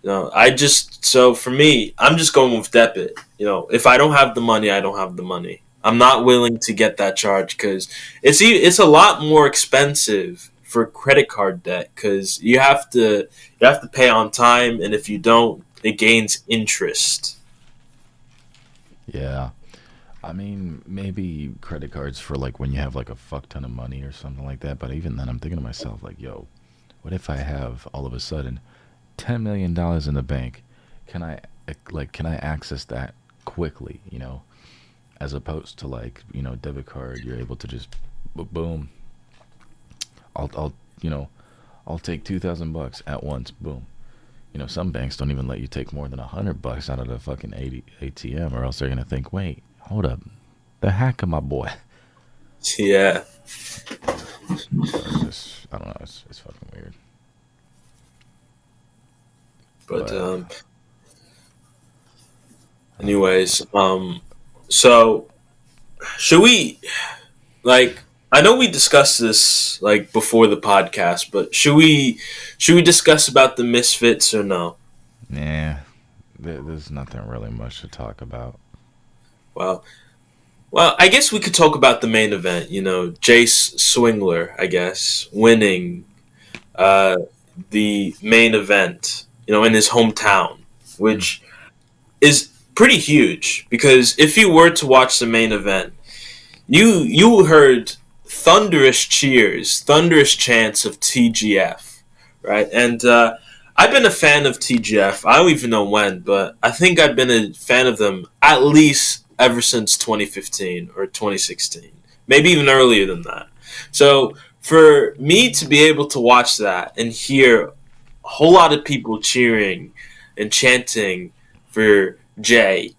so for me, I'm just going with debit. If I don't have the money, I don't have the money. I'm not willing to get that charge because it's a lot more expensive for credit card debt because you have to pay on time, and if you don't, it gains interest. Yeah. I mean, maybe credit cards for like when you have like a fuck ton of money or something like that. But even then, I'm thinking to myself, like, yo, what if I have all of a sudden $10 million in the bank? Can I access that quickly? As opposed to like debit card, you're able to just boom. I'll take $2,000 at once. Boom. Some banks don't even let you take more than $100 out of the fucking ATM, or else they're gonna think, wait, hold up, the hack of my boy. Yeah. I don't know. It's fucking weird. But anyways, so should we like? I know we discussed this like before the podcast, but should we discuss about the Misfits or no? Nah, there's nothing really much to talk about. Well, I guess we could talk about the main event. Jace Swingler, I guess, winning the main event. In his hometown, which is pretty huge because if you were to watch the main event, you heard thunderous cheers, thunderous chants of TGF, right? And I've been a fan of TGF. I don't even know when, but I think I've been a fan of them at least ever since 2015 or 2016, maybe even earlier than that. So for me to be able to watch that and hear a whole lot of people cheering and chanting for Jay,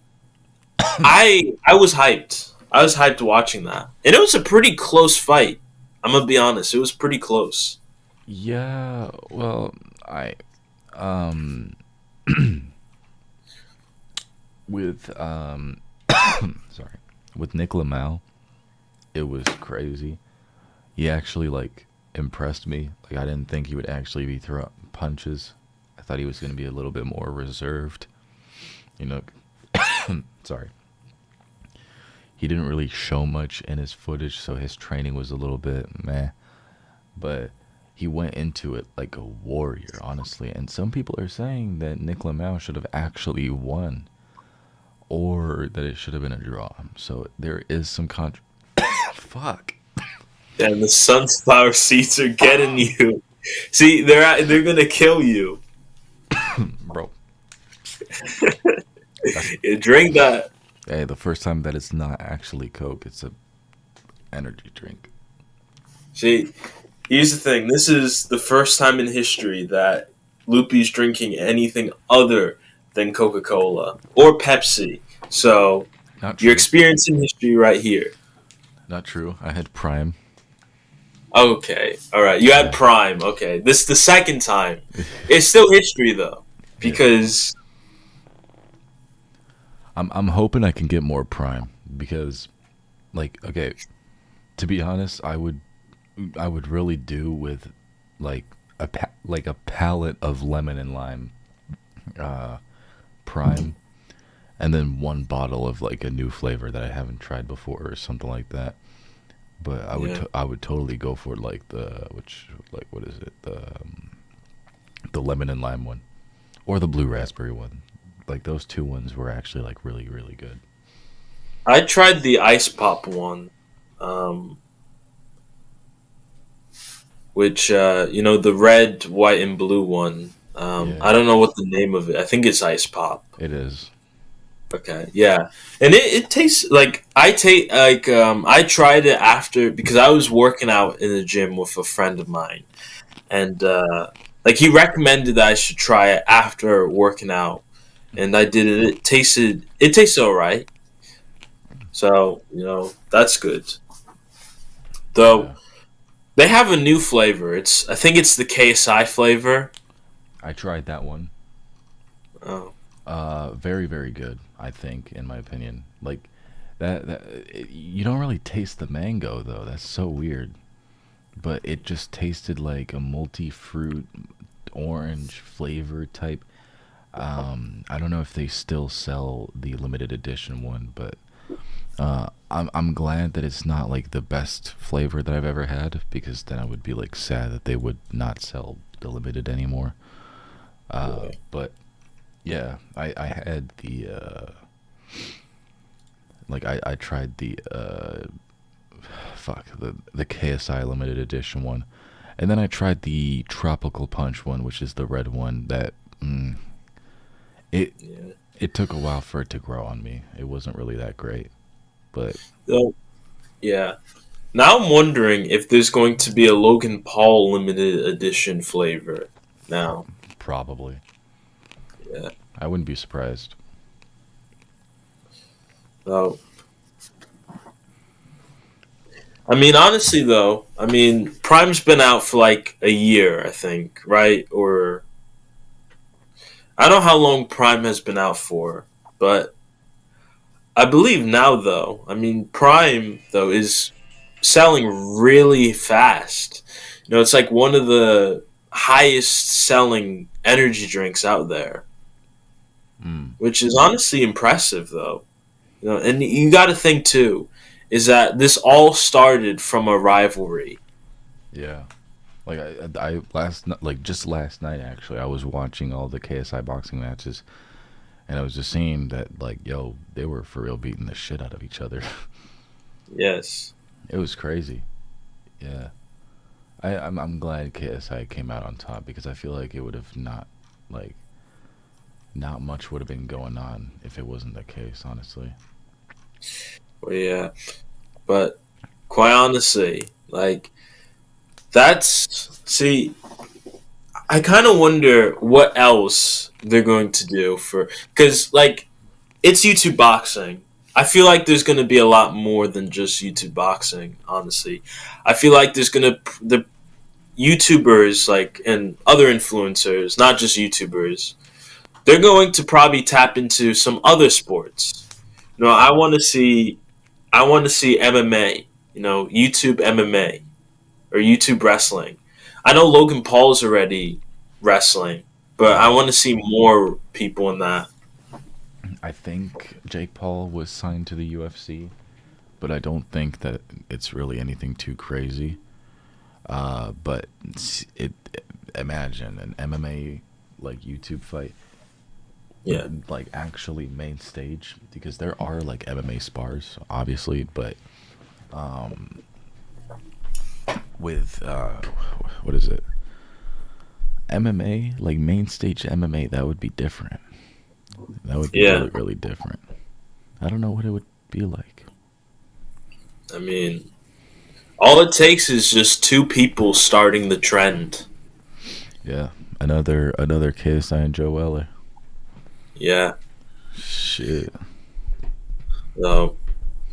I was hyped. I was hyped watching that. And it was a pretty close fight. I'm going to be honest. It was pretty close. Yeah, well, with sorry, with Nick Lamau, it was crazy. He actually like impressed me. Like I didn't think he would actually be throwing punches. I thought he was going to be a little bit more reserved. Sorry. He didn't really show much in his footage, so his training was a little bit meh. But he went into it like a warrior, honestly. And some people are saying that Nick Lamau should have actually won, or that it should have been a draw. So there is some fuck. And the sunflower seeds are getting you. See, they're gonna kill you, bro. Drink that. Hey, the first time that it's not actually Coke, it's a energy drink. See, here's the thing. This is the first time in history that Loopie's drinking anything other than Coca-Cola or Pepsi. So Not true. You're experiencing history right here. Not true. I had Prime. Okay, all right. You had Prime. Okay, this is the second time. It's still history though, because I'm hoping I can get more Prime because, like, okay, to be honest, I would really do with like a palette of lemon and lime Prime, and then one bottle of like a new flavor that I haven't tried before or something like that. But I would totally go for like what is it, the lemon and lime one, or the blue raspberry one. Like those two ones were actually like really really good. I tried the ice pop one, which the red, white, and blue one. I don't know what the name of it. I think it's ice pop. It is. Okay, yeah, and it tastes like I tried it after because I was working out in the gym with a friend of mine, and like he recommended that I should try it after working out, and I did it. It tasted alright, so that's good. Though they have a new flavor. I think it's the KSI flavor. I tried that one. Oh. Very, very good, I think, in my opinion. Like, you don't really taste the mango, though. That's so weird. But it just tasted like a multi-fruit, orange flavor type. I don't know if they still sell the limited edition one, but I'm glad that it's not, like, the best flavor that I've ever had, because then I would be, like, sad that they would not sell the limited anymore. But... yeah, I had the I tried the the KSI limited edition one, and then I tried the tropical punch one, which is the red one. That it took a while for it to grow on me. It wasn't really that great, but yeah. Now I'm wondering if there's going to be a Logan Paul limited edition flavor now. Probably. Yeah. I wouldn't be surprised. So, I mean, honestly, though, Prime's been out for like a year, I think, right? Or I don't know how long Prime has been out for, but I believe now, though, Prime, though, is selling really fast. It's like one of the highest selling energy drinks out there. Which is honestly impressive, though. And you got to think too, is that this all started from a rivalry. Yeah, like just last night actually, I was watching all the KSI boxing matches, and I was just seeing that they were for real beating the shit out of each other. Yes, it was crazy. Yeah, I'm glad KSI came out on top because I feel like it would have not much would have been going on if it wasn't the case, honestly. Well, yeah, but quite honestly, I kind of wonder what else they're going to do because it's YouTube boxing. I feel like there's going to be a lot more than just YouTube boxing, honestly. I feel like the YouTubers and other influencers, not just YouTubers, they're going to probably tap into some other sports. I want to see MMA. YouTube MMA or YouTube wrestling. I know Logan Paul's already wrestling, but I want to see more people in that. I think Jake Paul was signed to the UFC, but I don't think that it's really anything too crazy. But imagine an MMA YouTube fight. Yeah, actually main stage, because there are MMA spars, obviously, but with what is it? MMA, main stage MMA, that would be different. That would be really, really different. I don't know what it would be like. All it takes is just two people starting the trend. Yeah, another KSI and Joe Weller. Yeah. Shit. So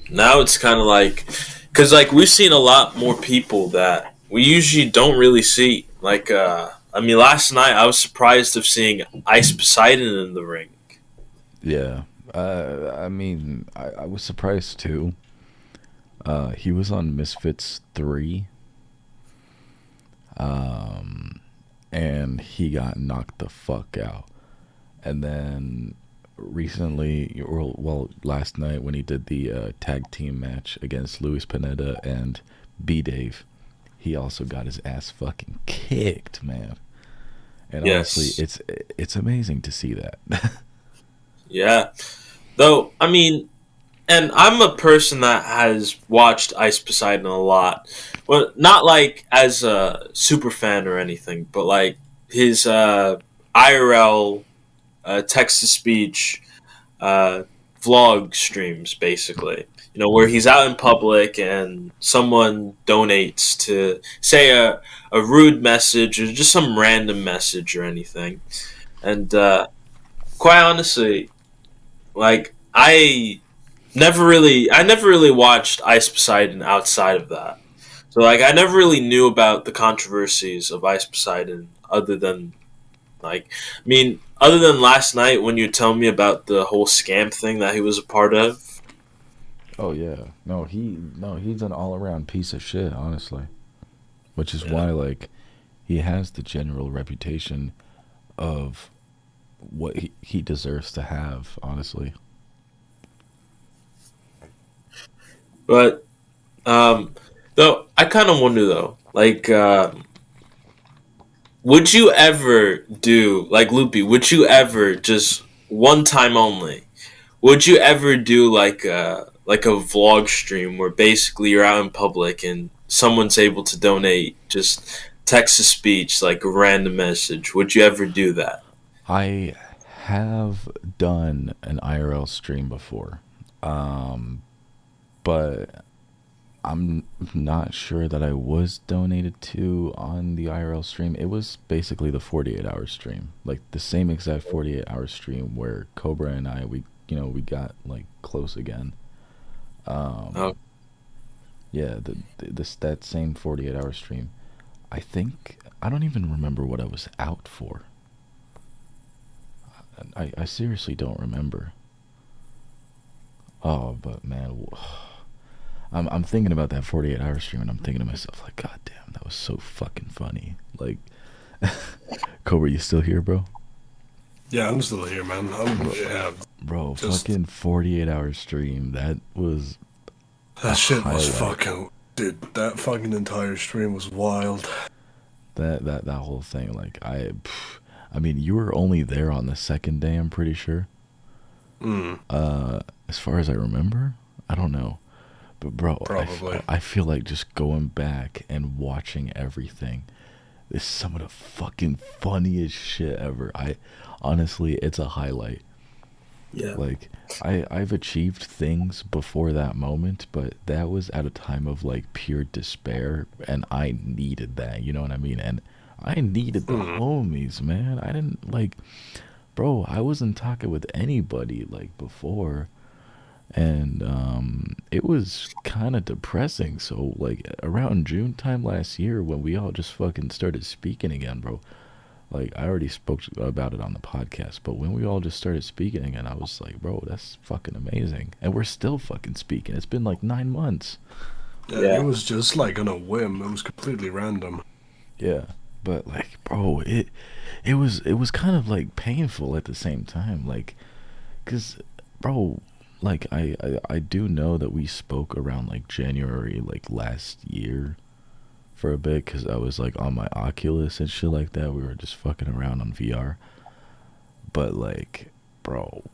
now it's kind of like, because like we've seen a lot more people that we usually don't really see. Like, I mean, last night I was surprised of seeing Ice Poseidon in the ring. Yeah. I mean, I was surprised too. He was on Misfits 3. And he got knocked the fuck out. And then recently, or well, last night when he did the tag team match against Luis Pineda and B Dave, he also got his ass fucking kicked, man. And Yes. honestly, it's amazing to see that. Yeah. Though, I mean, and I'm a person that has watched Ice Poseidon a lot. Well, not like as a super fan or anything, but like his IRL text to speech vlog streams, basically. You know, where he's out in public and someone donates to say a rude message or just some random message or anything. And quite honestly, like I never really watched Ice Poseidon outside of that. So like I never really knew about the controversies of Ice Poseidon other than like I mean other than last night when you told me about the whole scam thing that he was a part of. Oh yeah, he's an all around piece of shit, honestly. Which is Yeah. why like he has the general reputation of what he deserves to have, honestly. But though I kind of wonder though, like would you ever do like Loopy? Would you ever just one time only? Would you ever do like a vlog stream where basically you're out in public and someone's able to donate just text to speech like a random message? Would you ever do that? I have done an IRL stream before, but I'm not sure that I was donated to on the IRL stream. It was basically the 48-hour stream, like the same exact 48-hour stream where Cobra and I we got like close again. Oh. Yeah, that same 48-hour stream. I think I don't even remember what I was out for. I seriously don't remember. Oh, but man, I'm thinking about that 48-hour stream and I'm thinking to myself like, God damn, that was so fucking funny. Like, Cobra, you still here, bro? Yeah, I'm still here, man. Bro, Just- fucking 48-hour stream. That was That shit was highlight. fucking... Dude, that fucking entire stream was wild. that whole thing. Like, I mean, you were only there on the second day, I'm pretty sure. As far as I remember, I don't know. But bro, Probably. I feel like just going back and watching everything is some of the fucking funniest shit ever. Honestly, it's a highlight. Yeah. Like, I've achieved things before that moment, but that was at a time of like pure despair, and I needed that, you know what I mean? And I needed the homies, man. I didn't like, bro, I wasn't talking with anybody like before, and it was kind of depressing. So like around June time last year when we all just fucking started speaking again, bro. Like, I already spoke about it on the podcast, but when we all just started speaking again, I was like, bro, that's fucking amazing. And we're still fucking speaking. It's been like 9 months. Yeah, it was just like on a whim. It was completely random. Yeah. But like, bro, it was kind of like painful at the same time. Like, cause, bro, like I do know that we spoke around like January, like last year. For a bit, because I was like on my Oculus and shit like that. We were just fucking around on VR. But like, bro,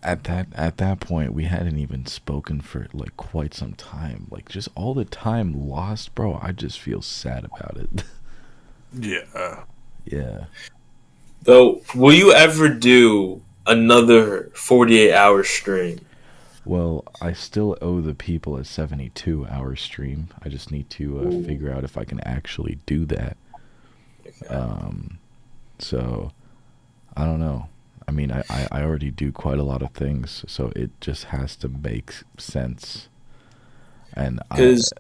at that point we hadn't even spoken for like quite some time. Like, just all the time lost, bro. I just feel sad about it. Yeah. Yeah. Though, will you ever do another 48-hour stream? Well, I still owe the people a 72-hour stream. I just need to figure out if I can actually do that. Okay. So I don't know. I mean, I already do quite a lot of things, so it just has to make sense. And Because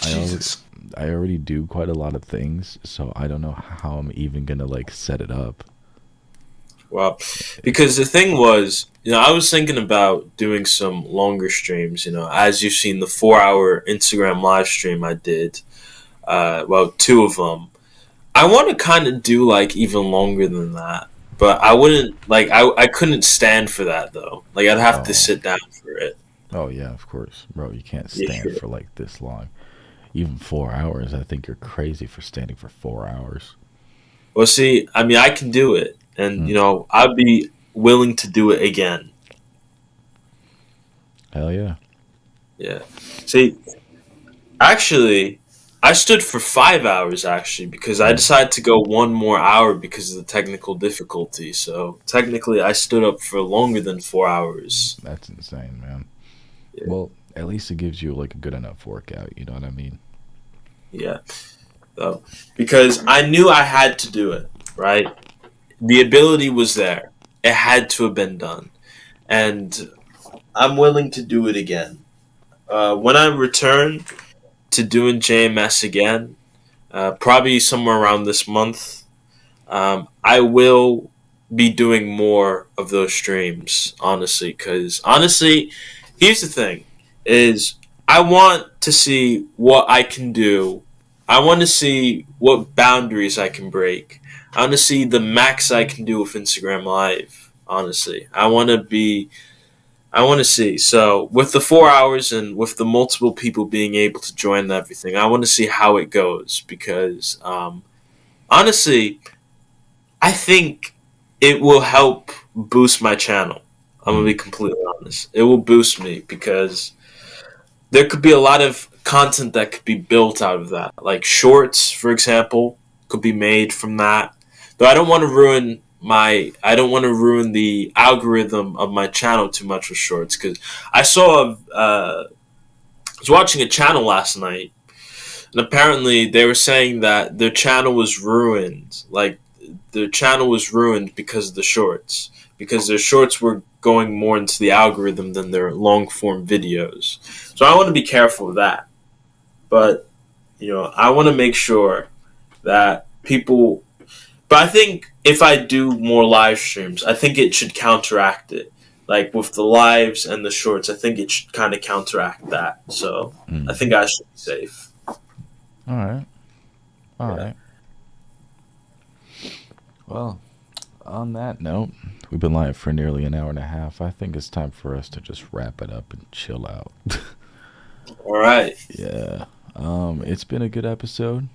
Jesus. I already do quite a lot of things, so I don't know how I'm even gonna like set it up. well, because the thing was, I was thinking about doing some longer streams. As you've seen, the 4-hour Instagram live stream I did. Well, 2 of them. I want to kind of do like even longer than that, but I wouldn't like. I couldn't stand for that though. Like I'd have to Oh. sit down for it. Oh yeah, of course, bro. You can't Yeah, stand sure. for like this long. Even 4 hours. I think you're crazy for standing for 4 hours. Well, see, I mean, I can do it, and Mm. I'd be willing to do it again. Hell yeah. Yeah. See, actually, I stood for 5 hours actually because I decided to go 1 more hour because of the technical difficulty. So technically, I stood up for longer than 4 hours. That's insane, man. Yeah. Well, at least it gives you like a good enough workout. You know what I mean? Yeah. So, because I knew I had to do it, right? The ability was there. It had to have been done. And I'm willing to do it again. When I return to doing JMS again, probably somewhere around this month, I will be doing more of those streams, honestly. Because, honestly, here's the thing, is I want to see what I can do. I want to see what boundaries I can break. I want to see the max I can do with Instagram Live, honestly. I want to see. So with the 4 hours and with the multiple people being able to join and everything, I want to see how it goes because honestly, I think it will help boost my channel. I'm gonna be completely honest. It will boost me because there could be a lot of content that could be built out of that. Like shorts, for example, could be made from that. Though I don't want to ruin the algorithm of my channel too much with shorts because I was watching a channel last night and apparently they were saying that their channel was ruined. Like their channel was ruined because of the shorts. Because their shorts were going more into the algorithm than their long form videos. So I want to be careful with that. But, I want to make sure that people. But I think if I do more live streams, I think it should counteract it. Like with the lives and the shorts, I think it should kind of counteract that. So I think I should be safe. All right. All right. Well, on that note, we've been live for nearly an hour and a half. I think it's time for us to just wrap it up and chill out. All right. Yeah. It's been a good episode.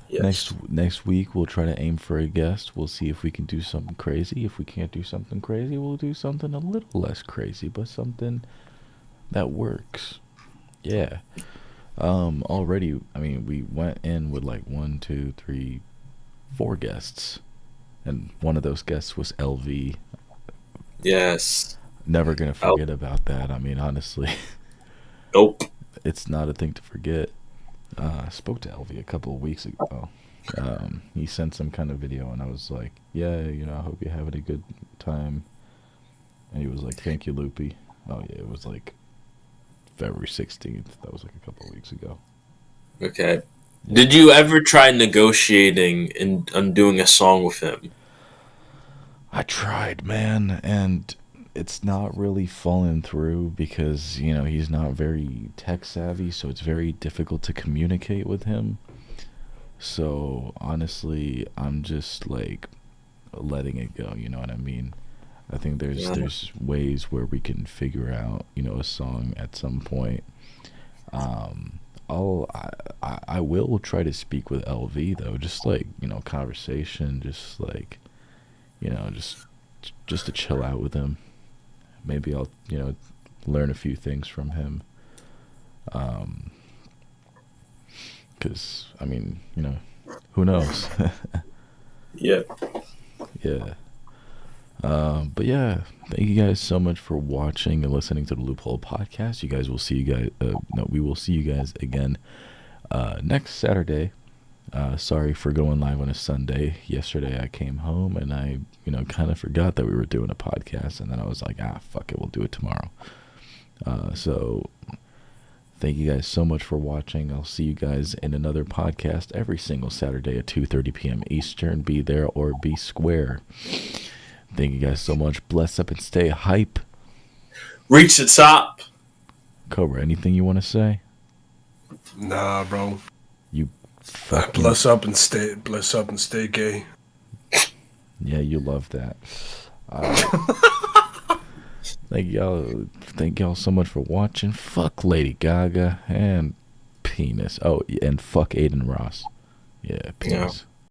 Yes. Next week we'll try to aim for a guest. We'll see if we can do something crazy. If we can't do something crazy, we'll do something a little less crazy, but something that works. Yeah. Already, I mean, we went in with like 1, 2, 3, 4 guests, and one of those guests was LV. Yes. Never gonna forget about that. I mean, honestly, Nope. it's not a thing to forget. I spoke to LV a couple of weeks ago. He sent some kind of video, and I was like, "Yeah, I hope you're having a good time." And he was like, "Thank you, Loopie." Oh yeah, it was like February 16th. That was like a couple of weeks ago. Okay. Did you ever try negotiating and doing a song with him? I tried, man, and it's not really falling through because, he's not very tech savvy, so it's very difficult to communicate with him. So, honestly, I'm just, like, letting it go, you know what I mean? I think there's ways where we can figure out, a song at some point. I will try to speak with LV, though, just, like, conversation, just, like, just to chill out with him. Maybe I'll, learn a few things from him. Because, I mean, who knows? Yeah. Yeah. But yeah, thank you guys so much for watching and listening to the Loophole Podcast. We will see you guys again next Saturday. Sorry for going live on a Sunday. Yesterday I came home and I, kind of forgot that we were doing a podcast, and then I was like, fuck it, we'll do it tomorrow. So thank you guys so much for watching. I'll see you guys in another podcast every single Saturday at 2:30 p.m. Eastern. Be there or be square. Thank you guys so much. Bless up and stay hype. Reach the top. Cobra, anything you want to say? Nah, bro. You fucking... Bless up and stay gay. Yeah, you love that. Thank y'all so much for watching. Fuck Lady Gaga and penis. Oh, and fuck Aiden Ross. Yeah, penis. Yeah.